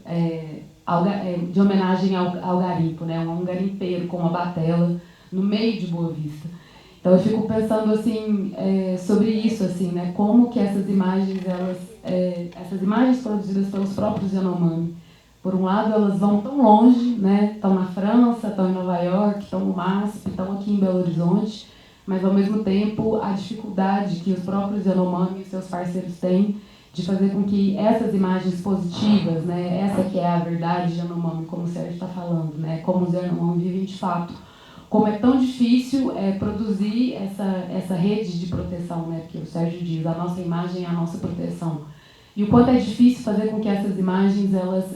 de homenagem ao garimpo, né? Um garimpeiro com uma batela no meio de Boa Vista. Então eu fico pensando assim, sobre isso, assim, né? Como que essas imagens produzidas pelos próprios Yanomami, por um lado elas vão tão longe, né? Estão na França, estão em Nova York, estão no MASP, estão aqui em Belo Horizonte, mas ao mesmo tempo a dificuldade que os próprios Yanomami e seus parceiros têm de fazer com que essas imagens positivas, né, essa que é a verdade de Yanomami, como o Sérgio está falando, né, como os Yanomami vivem de fato, como é tão difícil produzir essa rede de proteção, né, porque o Sérgio diz, a nossa imagem é a nossa proteção. E o quanto é difícil fazer com que essas imagens elas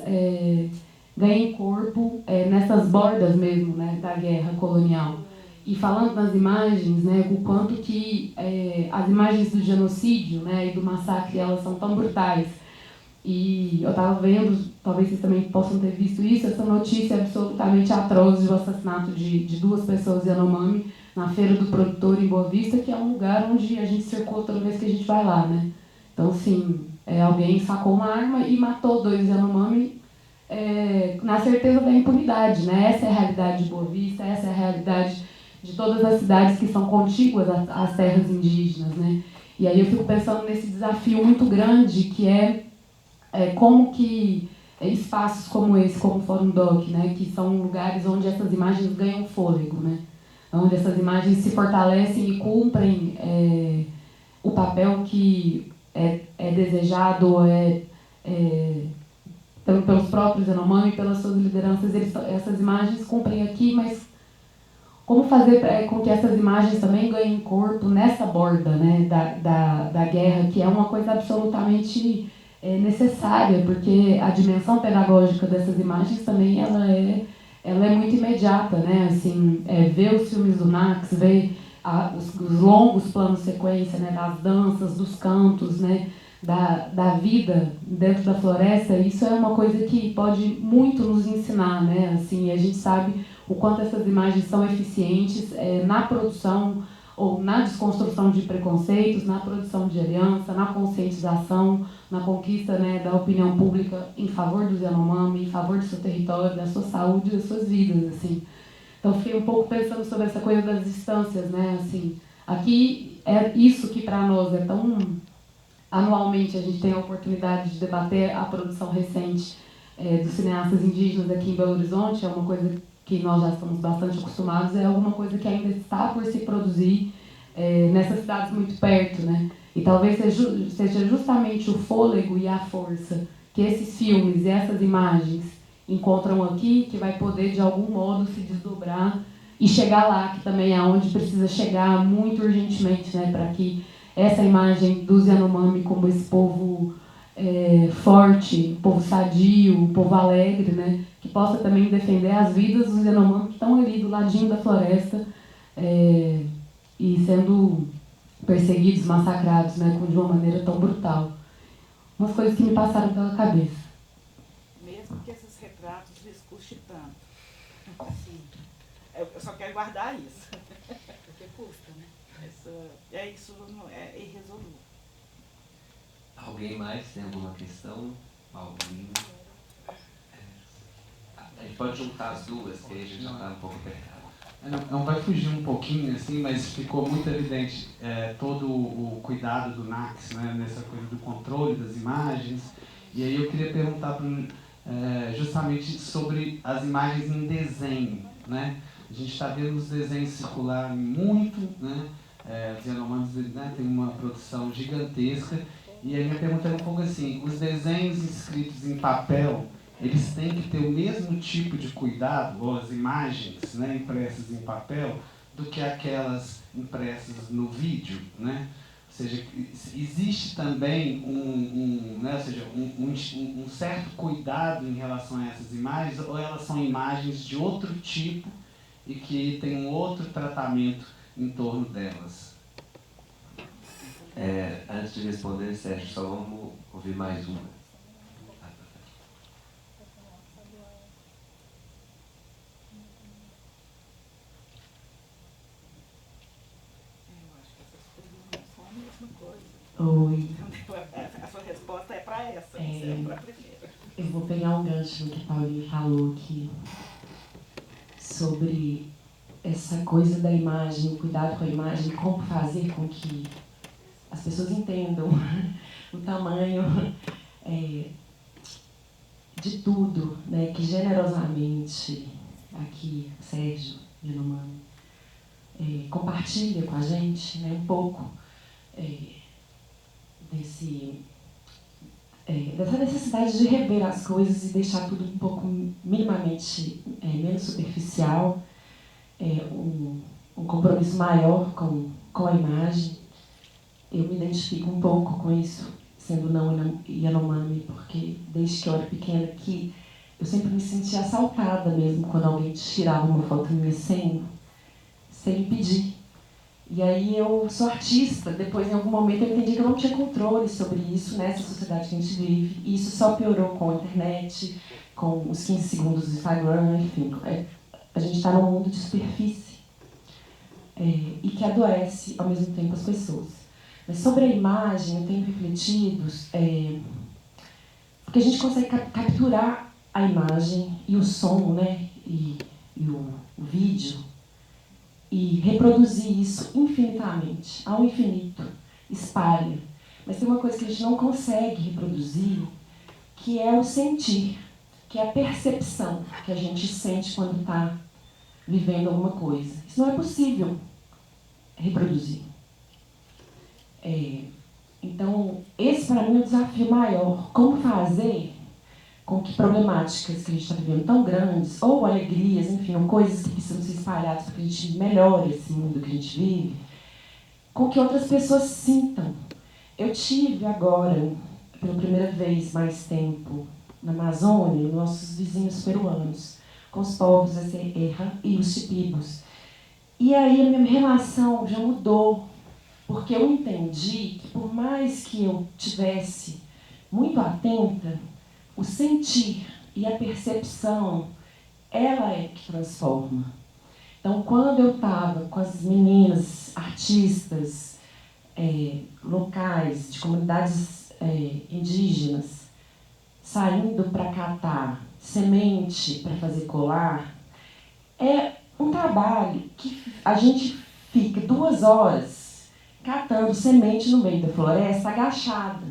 ganhem corpo nessas bordas mesmo, né, da guerra colonial. E falando nas imagens, né, o quanto que as imagens do genocídio, né, e do massacre, elas são tão brutais. E eu estava vendo, talvez vocês também possam ter visto isso, essa notícia absolutamente atroz do assassinato de 2 pessoas Yanomami na Feira do Produtor em Boa Vista, que é um lugar onde a gente circula toda vez que a gente vai lá, né? Então, assim, alguém sacou uma arma e matou 2 Yanomami na certeza da impunidade, né? Essa é a realidade de Boa Vista, essa é a realidade de todas as cidades que são contíguas às terras indígenas, né? E aí eu fico pensando nesse desafio muito grande que como que espaços como esse, como o Fórum Doc, né, que são lugares onde essas imagens ganham fôlego, né? Onde essas imagens se fortalecem e cumprem o papel que é desejado pelos próprios Yanomami e pelas suas lideranças. Essas imagens cumprem aqui, mas como fazer com que essas imagens também ganhem corpo nessa borda, né, da guerra, que é uma coisa absolutamente necessária, porque a dimensão pedagógica dessas imagens também ela é muito imediata, né? Assim, ver os filmes do Nax, ver os longos planos sequência, né, das danças, dos cantos, né, da vida dentro da floresta, isso é uma coisa que pode muito nos ensinar, né? Assim, a gente sabe o quanto essas imagens são eficientes na produção ou na desconstrução de preconceitos, na produção de aliança, na conscientização, na conquista, né, da opinião pública em favor dos Yanomami, em favor do seu território, da sua saúde e das suas vidas, assim. Então, fiquei um pouco pensando sobre essa coisa das distâncias, né? Assim, aqui é isso que para nós é tão... Anualmente a gente tem a oportunidade de debater a produção recente dos cineastas indígenas aqui em Belo Horizonte, é uma coisa que nós já estamos bastante acostumados, é alguma coisa que ainda está por se produzir nessas cidades muito perto, né? E talvez seja justamente o fôlego e a força que esses filmes e essas imagens encontram aqui, que vai poder de algum modo se desdobrar e chegar lá, que também é onde precisa chegar muito urgentemente, né? Para que essa imagem dos Yanomami como esse povo forte, povo sadio, povo alegre, né, que possa também defender as vidas dos Yanomami que estão ali do ladinho da floresta e sendo perseguidos, massacrados, né, de uma maneira tão brutal. Umas coisas que me passaram pela cabeça. Mesmo que esses retratos lhes custe tanto. Assim, eu só quero guardar isso. Porque custa, né? Isso não é irresolúvel. Alguém mais tem alguma questão? Alguém? A gente pode juntar as duas, que aí a gente já está um pouco apertado. Não vai fugir um pouquinho, assim, mas ficou muito evidente todo o cuidado do NACS, né, nessa coisa do controle das imagens. E aí eu queria perguntar justamente sobre as imagens em desenho, né? A gente está vendo os desenhos circularem muito, né? Os Yanomamis, né, tem uma produção gigantesca. E a minha pergunta é um pouco assim, os desenhos escritos em papel, eles têm que ter o mesmo tipo de cuidado, ou as imagens, né, impressas em papel, do que aquelas impressas no vídeo, né? Ou seja, existe também um certo cuidado em relação a essas imagens, ou elas são imagens de outro tipo e que tem um outro tratamento em torno delas? Antes de responder, Sérgio, só vamos ouvir mais uma. Oi. A sua resposta é para essa, é para a primeira. Eu vou pegar um gancho no que a Paulinha falou aqui sobre essa coisa da imagem, o cuidado com a imagem, como fazer com que as pessoas entendam o tamanho de tudo, né, que generosamente aqui Sérgio Yanomami compartilha com a gente, né, um pouco dessa necessidade de rever as coisas e deixar tudo um pouco minimamente menos superficial, um compromisso maior com a imagem. Eu me identifico um pouco com isso, sendo não Yanomami, porque desde que eu era pequena aqui, eu sempre me sentia assaltada mesmo quando alguém tirava uma foto minha sem me pedir. E aí eu sou artista, depois em algum momento eu entendi que eu não tinha controle sobre isso nessa sociedade que a gente vive, e isso só piorou com a internet, com os 15 segundos do Instagram, enfim. A gente está num mundo de superfície e que adoece ao mesmo tempo as pessoas. Mas sobre a imagem, eu tenho refletido, porque a gente consegue capturar a imagem e o som, né, e o vídeo, e reproduzir isso infinitamente, ao infinito, espalha. Mas tem uma coisa que a gente não consegue reproduzir, que é o sentir, que é a percepção que a gente sente quando está vivendo alguma coisa. Isso não é possível reproduzir. Então, esse para mim é o desafio maior. Como fazer com que problemáticas que a gente está vivendo tão grandes, ou alegrias, enfim, ou coisas que precisam ser espalhadas para que a gente melhore esse mundo que a gente vive, com que outras pessoas sintam. Eu tive agora, pela primeira vez, mais tempo na Amazônia, nossos vizinhos peruanos, com os povos Serra e os Chipibos. E aí a minha relação já mudou, porque eu entendi que por mais que eu tivesse muito atenta, o sentir e a percepção, ela é que transforma. Então, quando eu estava com as meninas artistas locais, de comunidades indígenas, saindo para catar semente para fazer colar, é um trabalho que a gente fica 2 horas catando semente no meio da floresta, agachada.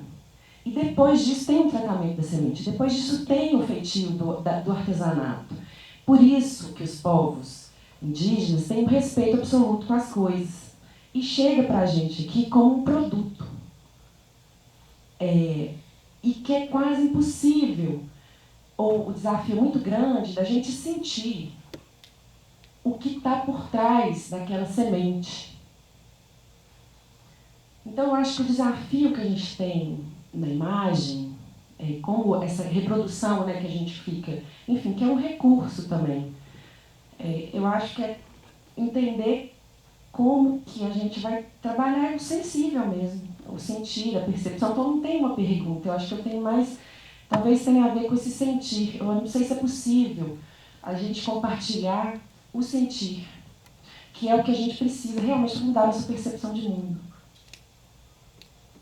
E depois disso tem o tratamento da semente, depois disso tem o feitio do artesanato. Por isso que os povos indígenas têm um respeito absoluto com as coisas. E chega para a gente aqui como um produto. E que é quase impossível, ou o desafio muito grande da gente sentir o que está por trás daquela semente. Então, eu acho que o desafio que a gente tem na imagem, como essa reprodução, né, que a gente fica, enfim, que é um recurso também, eu acho que é entender como que a gente vai trabalhar o sensível mesmo, o sentir, a percepção. Então, não tem uma pergunta, eu acho que eu tenho mais, talvez tenha a ver com esse sentir. Eu não sei se é possível a gente compartilhar o sentir, que é o que a gente precisa realmente mudar nossa percepção de mundo.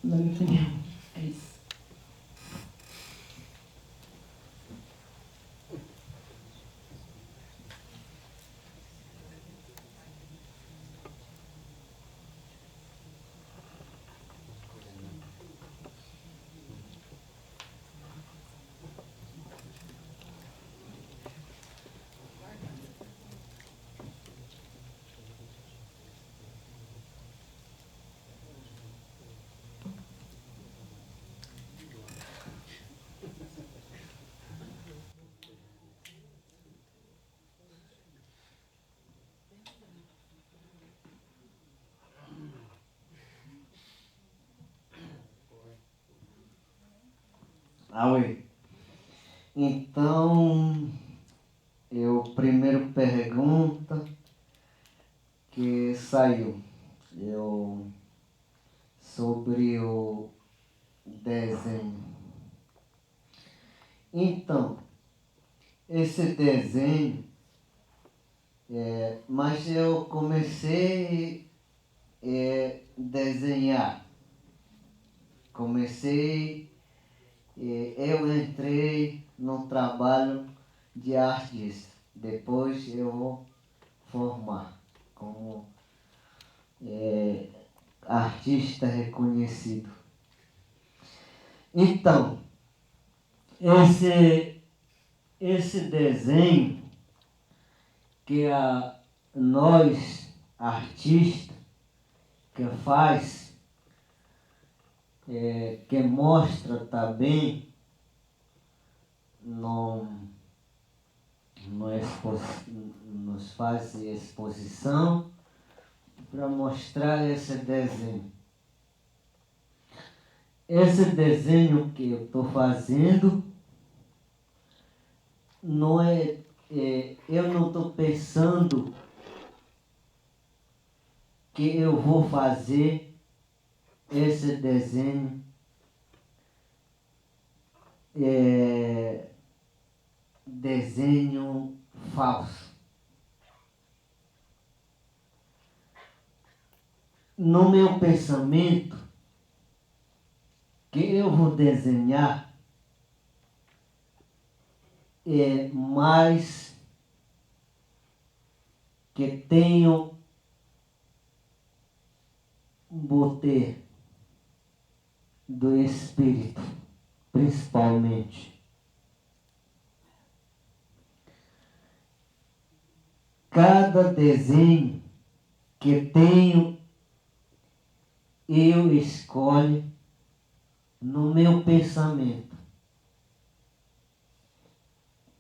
Na minha opinião, é isso. Então, eu primeiro pergunta que saiu sobre o desenho. Então, esse desenho, mas eu comecei a desenhar. Eu entrei no trabalho de artista. Depois eu vou formar como artista reconhecido. Então, esse desenho que nós, artistas, que faz, que mostra também nos faz exposição para mostrar esse desenho. Esse desenho que eu estou fazendo não eu não estou pensando que eu vou fazer esse desenho desenho falso. No meu pensamento, que eu vou desenhar mais que tenho poder do espírito, principalmente. Cada desenho que tenho, eu escolho no meu pensamento.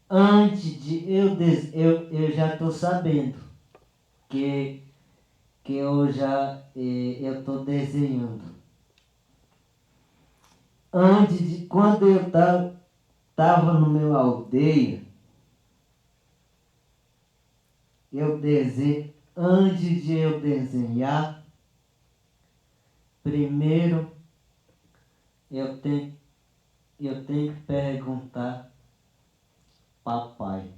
Antes de eu já estou sabendo que eu estou desenhando. Quando eu estava no meu aldeia, eu desenho, antes de eu desenhar, primeiro eu tenho que perguntar papai.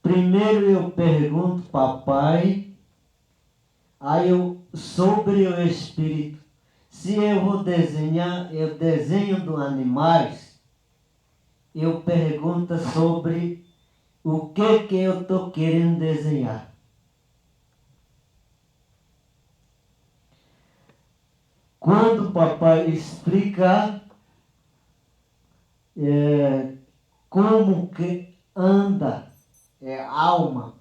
Primeiro eu pergunto papai, aí sobre o espírito. Se eu vou desenhar, eu desenho dos animais, eu pergunto sobre o que eu estou querendo desenhar. Quando o papai explicar como que anda a alma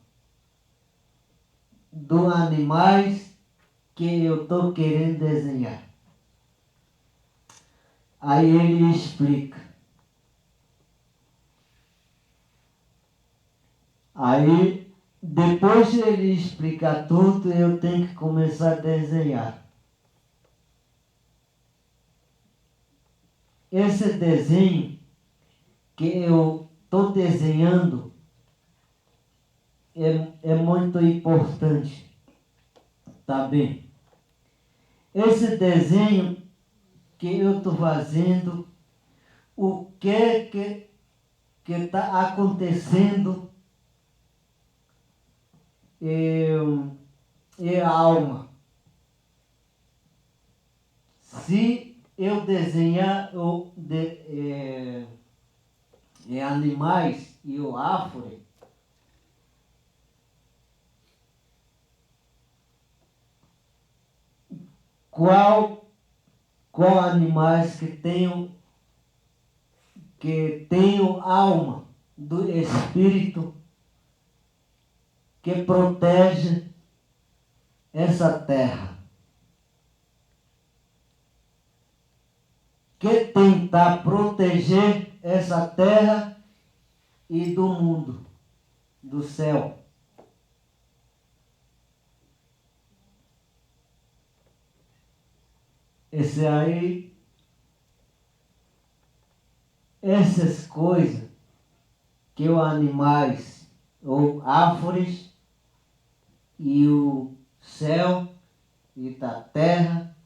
dos animais que eu estou querendo desenhar. Aí ele explica. Aí, depois de ele explicar tudo, eu tenho que começar a desenhar. Esse desenho que eu estou desenhando é muito importante. Tá bem? Esse desenho que eu estou fazendo, o que está acontecendo é a alma. Se eu desenhar animais e o árvore, qual animais que tenham alma do espírito que protege essa terra, que tentar proteger essa terra e do mundo, do céu. Essas coisas que os animais, ou árvores, e o céu e da terra,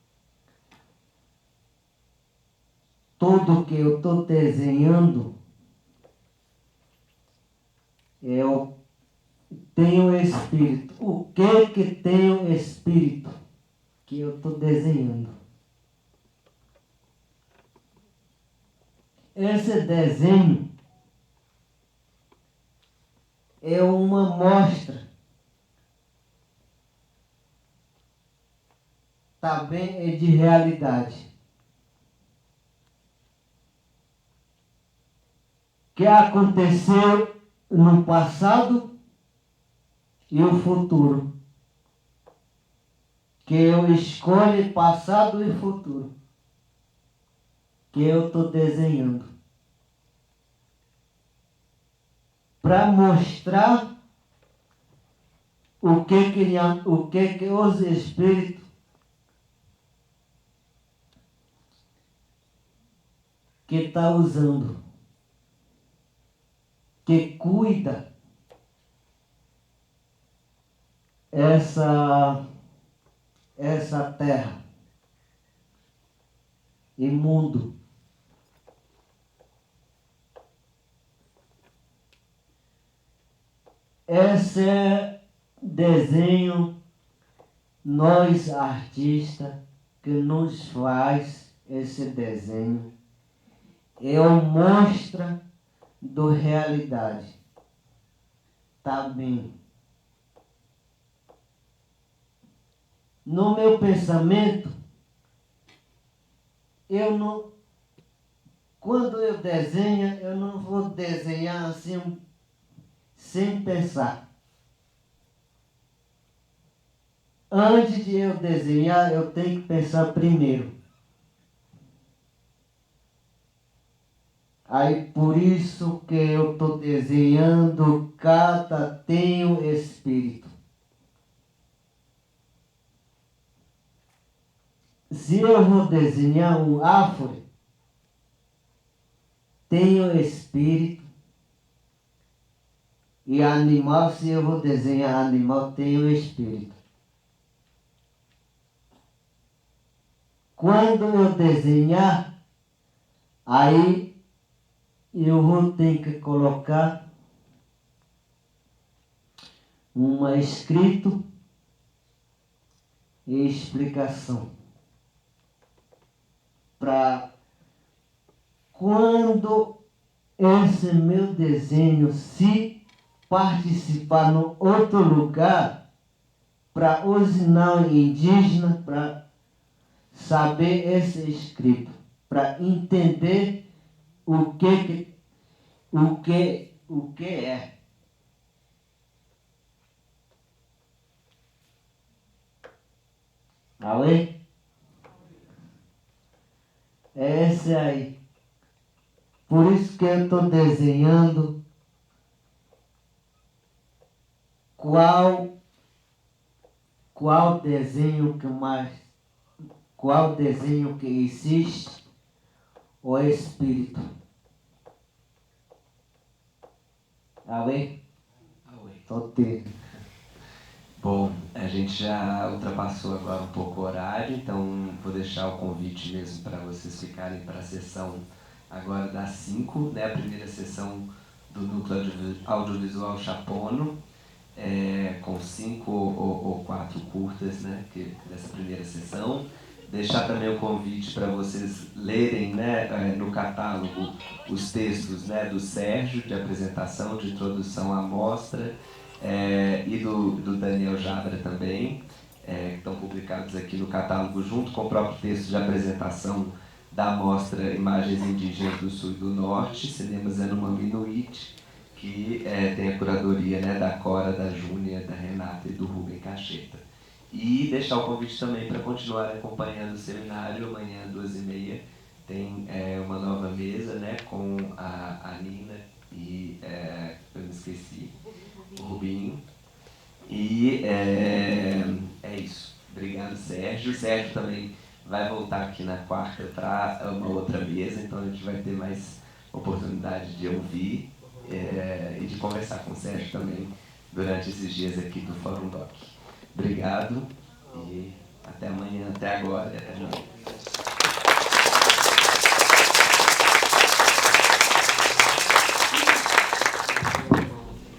tudo que eu estou desenhando, eu tenho espírito. O que tem o espírito que eu estou desenhando? Esse desenho é uma mostra, também é de realidade, que aconteceu no passado e o futuro, que eu escolho passado e futuro, que eu estou desenhando, para mostrar o que os espíritos que está usando, que cuida essa terra e mundo. Esse desenho, nós artistas que nos faz esse desenho, é uma mostra da realidade. Também. No meu pensamento, quando eu desenho, eu não vou desenhar assim, sem pensar. Antes de eu desenhar, eu tenho que pensar primeiro. Aí por isso que eu estou desenhando, cada tem o espírito. Se eu vou desenhar um árvore, tem o espírito E animal, se eu vou desenhar animal, tem o espírito. Quando eu desenhar, aí eu vou ter que colocar escrito e explicação. Para quando esse meu desenho se participar no outro lugar, para os não indígenas, para saber esse escrito, para entender o que é. Alê? É esse aí. Por isso que eu estou desenhando qual desenho que existe, o espírito. Alê? Alê. Bom, a gente já ultrapassou agora um pouco o horário, então vou deixar o convite mesmo para vocês ficarem para a sessão agora das 5, né? A primeira sessão do Núcleo Audiovisual Chapono, com 5 ou 4 curtas, né? Dessa primeira sessão. Deixar também o convite para vocês lerem, né, no catálogo os textos, né, do Sérgio, de apresentação, de introdução à mostra, e do Daniel Jabra também, que estão publicados aqui no catálogo, junto com o próprio texto de apresentação da mostra Imagens Indígenas do Sul e do Norte, Cinemas Yanomami-Inuit, que tem a curadoria, né, da Cora, da Júnia, da Renata e do Rubem Cacheta. E deixar o convite também para continuar acompanhando o seminário. Amanhã, 2h30, tem uma nova mesa, né, com a Nina e, eu me esqueci, o Rubinho. E é isso. Obrigado, Sérgio. O Sérgio também vai voltar aqui na quarta para uma outra mesa, então a gente vai ter mais oportunidade de ouvir e de conversar com o Sérgio também durante esses dias aqui do Fórum Doc. Obrigado e até amanhã, até agora e até amanhã.